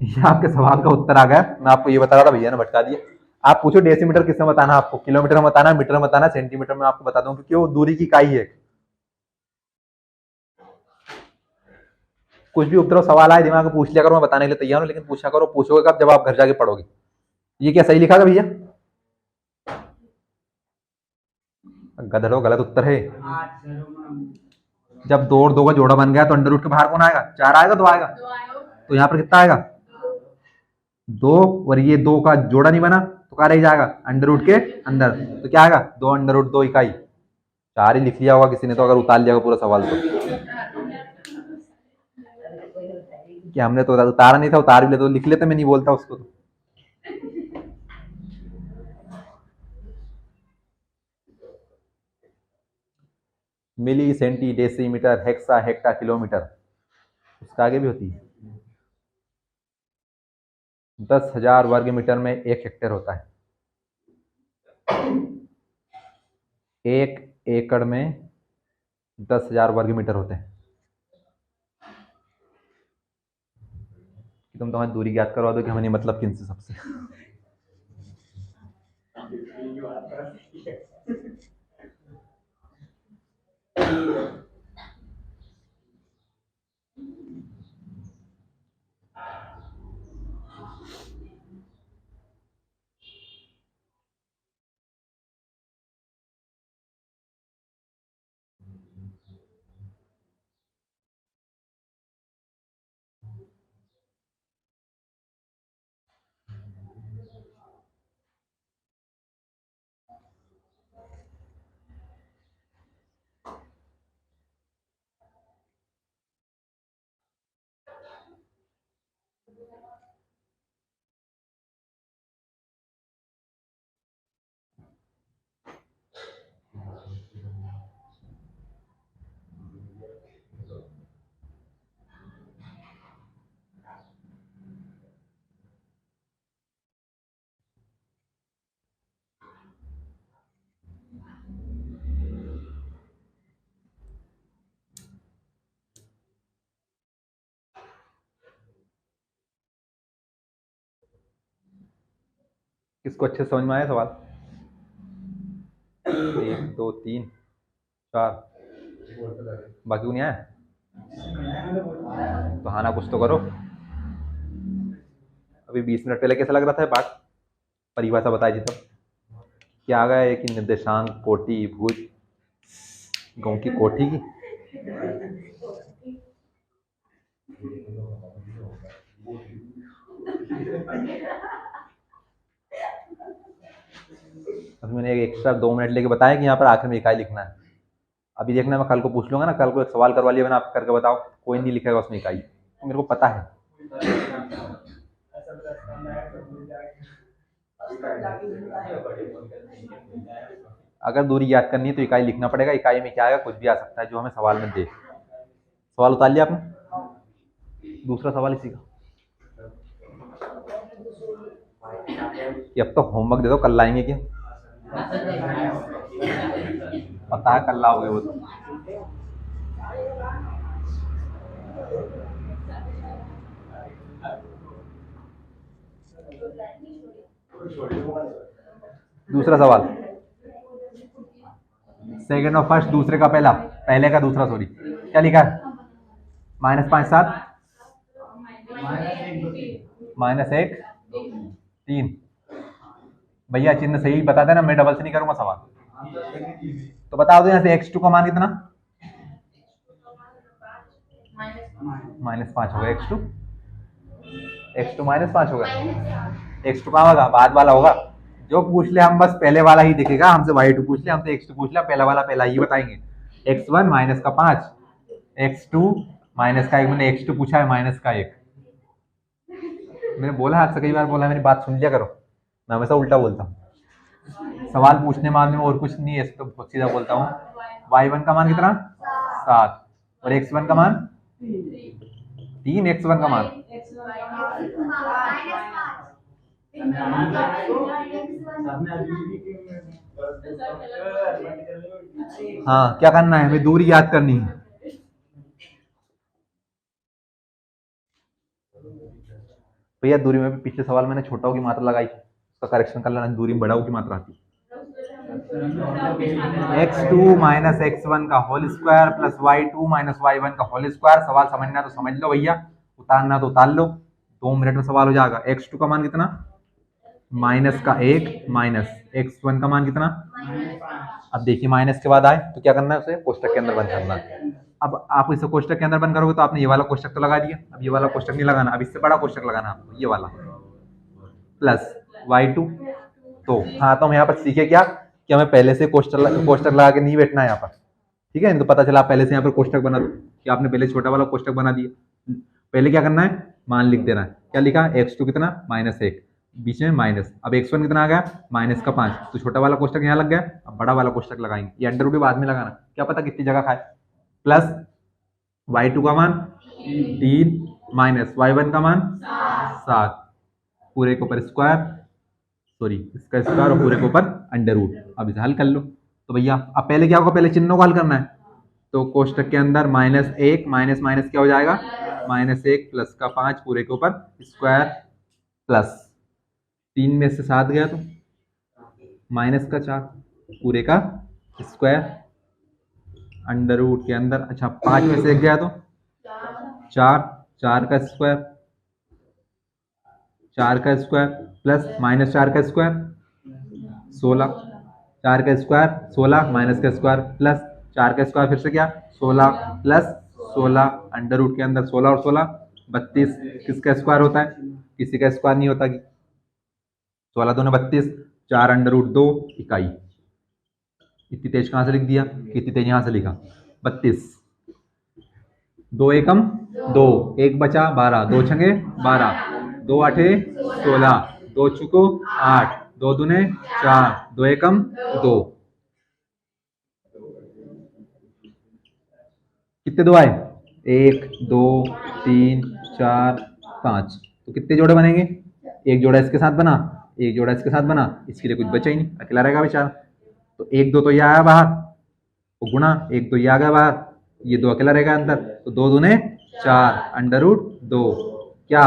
ये आपके सवाल का उत्तर आ गया। मैं आपको ये बता रहा था, भैया ने भटका दिया। आप पूछो डेसीमीटर किसमें बताना, आपको किलोमीटर में बताना, मीटर में बताना, सेंटीमीटर में आपको बता दूं, क्योंकि वो दूरी की इकाई है। कुछ भी उपद्रव सवाल आए दिमाग में पूछ लिया करो, मैं बताने के लिए तैयार हूँ, लेकिन पूछा करो, पूछोगे कब जब आप घर जाके पढ़ोगे। ये क्या सही लिखा था भैया, गधड़ो गलत उत्तर है। जब 2 और 2 का जोड़ा बन गया तो अंडर रूट के बाहर कौन आएगा 4 आएगा 2 आएगा, तो यहाँ पर कितना आएगा 2, और ये 2 का जोड़ा नहीं बना तो क्या रह जाएगा अंडर रूट के अंदर, तो क्या आएगा 2 अंडर रूट 2 इकाई। 4 ही लिख लिया होगा किसी ने तो, अगर उतार लिया पूरा सवाल तो। क्या हमने तो उतारा नहीं था, उतार भी ले तो लिख लेते, मैं नहीं बोलता उसको तो। Milli centi decimetre hexa hecta kilometre, उसका आगे भी होती है। 10,000 वर्ग मीटर में 1 हेक्टेयर होता है। 1 एकड़ में 10,000 वर्ग मीटर होते हैं। कि तुम तुम्हारी दूरी ज्ञात करवा दो कि हमें नहीं मतलब किनसे सबसे। किसको अच्छे से समझ में आया सवाल? 1 2 3 4, बाकी को नहीं आया? तो हाँ ना कुछ तो करो। अभी 20 मिनट पहले कैसा लग रहा था पाठ? परिभाषा बताई जी तब क्या आ गया है कि निर्देशांक कोटि भुज गाँव की कोठी की। अभी मैंने एक एक्स्ट्रा 2 मिनट लेके बताया कि यहाँ पर आखिर में इकाई लिखना है। अभी देखना मैं कल को पूछ लूंगा ना, कल को एक सवाल करवा लिया मैंने, आप करके बताओ, कोई नहीं लिखेगा उसमें इकाई, तो मेरे को पता है। अगर दूरी याद करनी है तो इकाई लिखना पड़ेगा, इकाई में क्या आएगा कुछ भी आ सकता है जो हमें सवाल में दे। सवाल उतार लिया आपने? दूसरा सवाल इसी का कि अब तो होमवर्क दे दो, कल लाएंगे क्या? पता है कल लाओगे वो तो। दूसरा सवाल सेकंड और फर्स्ट, दूसरे का पहला, पहले का दूसरा, सॉरी क्या लिखा है? -5 7 -1 3। भैया चिन्ह सही बता देना, मैं डबल से नहीं करूंगा सवाल। तो बता दो यहाँ से x2 का मान कितना? -5 होगा x2, x2 -5 होगा। x2 कहाँ होगा? बाद वाला होगा। जो पूछ ले हम बस पहले वाला ही दिखेगा, हमसे y2 पूछ ले, हमसे x2 पूछ ले, पहला वाला पहला ही बताएंगे। x1 माइनस का 5, x2 माइनस का 1, मैंने x2 पूछा है माइनस का 1। मैंने बोला आपसे कई बार बोला, मेरी बात सुन लिया करो, मैं हमेशा उल्टा बोलता हूँ। सवाल पूछने मामले में और कुछ नहीं है, तो बहुत सीधा बोलता हूँ। y1 का मान कितना? 7, और x1 का मान 3, x1 का मान हाँ क्या करना है? हमें दूरी याद करनी है। भैया दूरी में भी पिछले सवाल मैंने छोटाओं की मात्रा लगाई, उसका करेक्शन कर लेना, दूरी में बड़ाओं की मात्रा आती है। x2 माइनस x1 का whole square plus y2 minus y1 का होल स्क्वायर। सवाल समझना तो समझ लो भैया, उतारना तो उतार लो, 2 मिनट में सवाल हो जाएगा। x2 का मान कितना? माइनस का 1 माइनस x1 का मान कितना? अब देखिए माइनस के बाद आए तो क्या करना है? उसे कोष्टक के अंदर बंद करना है। अब आप इसे कोष्टक के अंदर बंद करोगे तो आपने ये वाला कोष्टक तो लगा दिया, अब ये वाला कोष्टक नहीं लगाना, अब इससे बड़ा कोष्टक लगाना आपको, ये वाला प्लस y2। तो हाँ, तो हम यहाँ पर सीखे क्या कि हमें पहले से कोष्टक लगा के नहीं बैठना है यहाँ पर, ठीक है? तो पता चला आप पहले से यहाँ पर कोष्टक बना दो कि आपने पहले छोटा वाला कोष्टक बना दिया। पहले क्या करना है? मान लिख देना है। क्या लिखा? x2 कितना? -1, बीच में माइनस, अब x1 कितना आ गया? -5, तो छोटा वाला कोष्टक यहाँ लग गया, अब बड़ा वाला कोष्टक लगाएंगे, ये अंडर रूट बाद में लगाना, क्या पता कितनी जगह खाए। प्लस y2 का मान 3 माइनस y1 का मान 7, पूरे के ऊपर स्क्वायर, सॉरी इसका स्क्वायर और पूरे के ऊपर अंडर रूट। अब इसे हल कर लो। तो भैया अब पहले क्या होगा? पहले चिन्हों को हल करना है। तो कोष्टक के अंदर -1 माइनस माइनस क्या हो जाएगा, -1 प्लस का 5 पूरे के ऊपर स्क्वायर प्लस 3 में से 7 गया तो माइनस का 4 पूरे का स्क्वायर अंडर रूट के अंदर, अच्छा 5 में से 1 गया तो 4, 4 का स्क्वायर, 4 का स्क्वायर प्लस -4 का स्क्वायर 16, 4 का स्क्वायर 16 माइनस का स्क्वायर प्लस 4 का स्क्वायर फिर से क्या 16 प्लस 16 अंडर रूट के अंदर 16 और 16 32, किसका स्क्वायर होता है, किसी का स्क्वायर नहीं होता कि 16 दूनी 32, 4 अंडर रूट 2 इकाई। इतनी तेज कहाँ से लिख दिया, कितनी तेज यहाँ से लिखा 32, 2 एकम 2, 1 बचा 12, 2 छंगे 12, 2 आठे 16, 2 चुको 8, 2 दूने 4, 2 एकम 2, कितने दो आए 1 2 3 4 5, तो कितने जोड़े बनेंगे, एक जोड़ा इसके साथ बना, एक जोड़ा इसके साथ बना, इसके लिए कुछ बचा ही नहीं, अकेला रहेगा बेचारा, तो 1 2 तो ये आया बाहर, तो गुणा 1 2 ये आ गया बाहर, ये 2 अकेला रहेगा अंदर, तो 2 दूने 4 अंडर रूट 2 क्या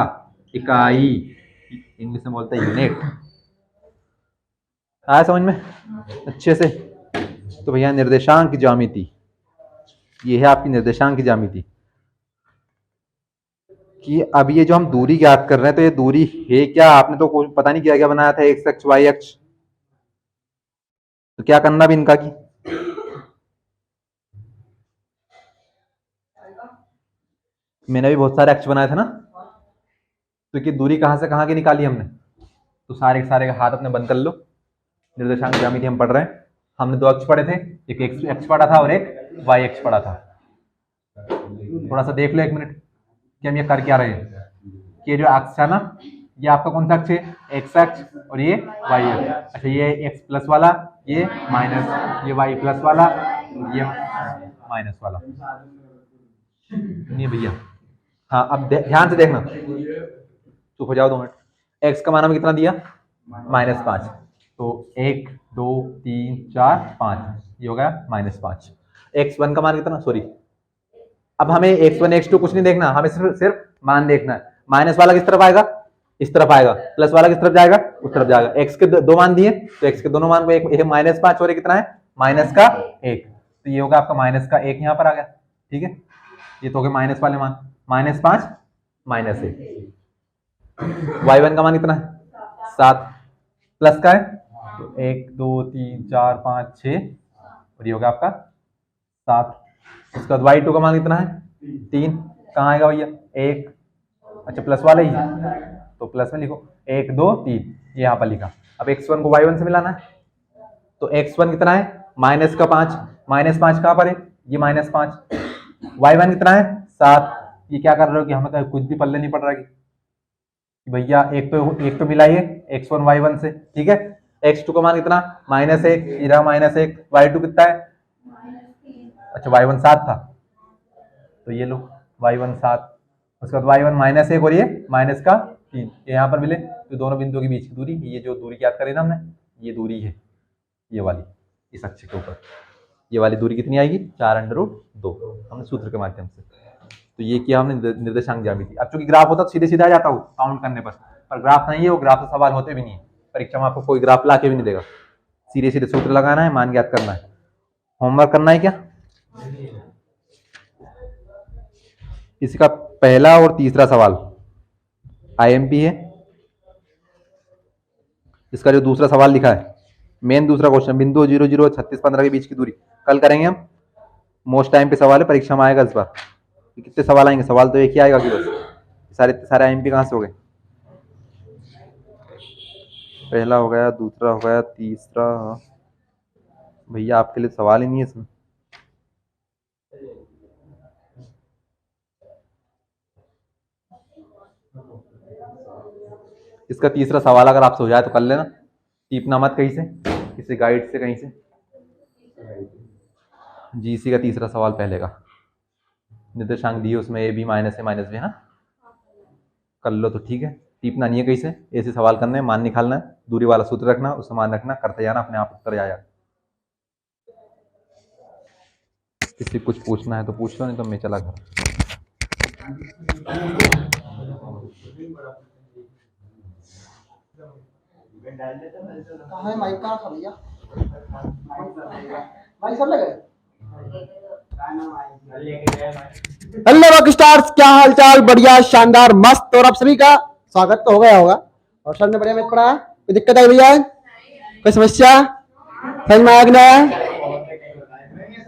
इकाई, इंग्लिश में बोलते हैं यूनिट। आया समझ में अच्छे से। तो भैया निर्देशांक ज्यामिति, ये है आपकी निर्देशांक की ज्यामिति कि अब ये जो हम दूरी ज्ञात कर रहे हैं, तो ये दूरी है क्या, आपने तो कोई पता नहीं क्या क्या बनाया था, एक्स अक्ष वाई अक्ष, तो क्या करना भी इनका की, मैंने भी बहुत सारे अक्ष बनाए थे ना, तो कि दूरी कहां से कहां की निकाली हमने, तो सारे सारे हाथ अपने बंद कर लो। निर्देशांक ज्यामिति हम पढ़ रहे हैं, हमने 2 अक्ष पढ़े थे, एक एक्स अक्ष पढ़ा था और एक वाई अक्ष पढ़ा था। थोड़ा सा देख लो 1 मिनट कि हम ये कर क्या रहे हैं, कि ये जो अक्ष है ना, ये आपका कौन सा अक्ष है, एक्स अक्ष, और ये वाई अक्ष, अच्छा ये एक्स प्लस वाला, ये माइनस, ये वाई प्लस वाला, ये माइनस वाला, नहीं भैया, हाँ अब ध्यान से देखना, चुप हो जाओ 2 मिनट। एक्स का मान हमें कितना दिया -5, तो 1 2 3 4 5, ये हो गया -5। x1 का मान कितना, सॉरी अब हमें x1 x2 कुछ नहीं देखना, हमें सिर्फ मान देखना है, माइनस वाला किस तरफ आएगा, इस तरफ आएगा, प्लस वाला किस तरफ जाएगा, उस तरफ जाएगा। x के 2 मान दिए, तो x के दोनों मान को एक -5 और एक कितना है -1, तो ये होगा आपका -1 यहाँ पर आ गया, ठीक है, ये तो हो गए माइनस वाले मान, -5 -1। y1 का मान कितना है 7, प्लस का है, तो 1 2 3 4 5 6, और ये होगा आपका 7। उसके बाद y2 का मान कितना है 3, कहाँ आएगा भैया 1, अच्छा प्लस वाला ही है तो प्लस में लिखो 1 2 3, ये यहाँ पर लिखा। अब x1 को y1 से मिलाना है, तो x1 कितना है -5, -5 कहाँ पर है, ये -5, y1 कितना है 7, ये क्या कर रहे हो कि हमें तो कुछ भी पल्ले नहीं पड़ रहा कि भैया एक तो मिलाइए x1 y1 से, ठीक है। x2 का मान कितना -1, इधर -1, y2 कितना है, अच्छा y1 7 था, तो ये लो y1 7, उसके बाद y1 -1 और ये -3, ये यहाँ पर मिले, तो दोनों बिंदुओं के बीच की दूरी, ये जो दूरी याद करें ना हमने, ये दूरी है ये वाली, इस अक्ष के ऊपर ये वाली दूरी कितनी आएगी 4√2, हमने सूत्र के माध्यम से। तो ये किया हमने निर्देशांक ज्यामिति। अब चूंकि ग्राफ होता तो सीधे सीधा आ जाता हूँ काउंट करने पर ग्राफ नहीं है, वो ग्राफ से सवाल होते भी नहीं है, परीक्षा में आपको कोई ग्राफ ला के भी नहीं देगा, सीधे सीधे सूत्र लगाना है, मान ज्ञात करना है। होमवर्क करना है क्या, इसका पहला और तीसरा सवाल आईएमपी है, इसका जो दूसरा सवाल लिखा है मेन दूसरा क्वेश्चन, बिंदु 0 0 36 15 के बीच की दूरी कल करेंगे हम, मोस्ट टाइम पे सवाल है, परीक्षा में आएगा इस बार। कितने सवाल आएंगे, सवाल तो एक ही आएगा कि बस, सारे आईएमपी कहाँ से हो गए, पहला हो गया, दूसरा हो गया, तीसरा, भैया आपके लिए सवाल ही नहीं है इसमें। इसका तीसरा सवाल अगर आपसे हो जाए तो कर लेना, टीपना मत कहीं से, किसी गाइड से कहीं से। जीसी का तीसरा सवाल पहले का, निर्देशांक दिए उसमें A B minus A minus B है ना, कर लो तो ठीक है, टीपना नहीं है कहीं से, ऐसे सवाल करने हैं, मान निकालना है, दूरी वाला सूत्र रखना, उससे मान रखना, करते जाना, अपने आप उत्तर जाएगा। किसी कुछ पूछना है तो पूछ लो, नहीं तो मैं चला घर। कहाँ है माइक? कहाँ था भैया? माइक सब लगे? हेलो रॉक स्टार्स, क्या हाल चाल? बढ़िया, शानदार, मस्त। और आप सभी का स्वागत तो हो गया होगा। और सर ने बढ़िया मैच पढ़ा? कोई दिक्कत आई भैया? कोई समस्या समझ में आया कि नहीं?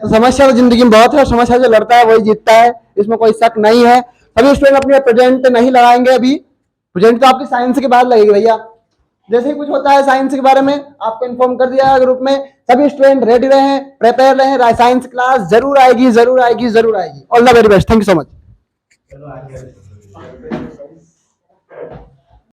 तो समस्या तो जिंदगी में बहुत है, समस्या जो लड़ता है वही जीतता है, इसमें कोई शक नहीं है। सभी स्टूडेंट अपने प्रेजेंट नहीं लगाएंगे अभी। प्रेजेंट तो आपकी साइंस के बाद लगेगी भैया। जैसे ही कुछ होता है साइंस के बारे में आपको इन्फॉर्म कर दिया ग्रुप में। सभी स्टूडेंट रेडी रहे, प्रिपेयर रहे। साइंस क्लास जरूर आएगी, जरूर आएगी, जरूर आएगी। All the very best, thank you so much.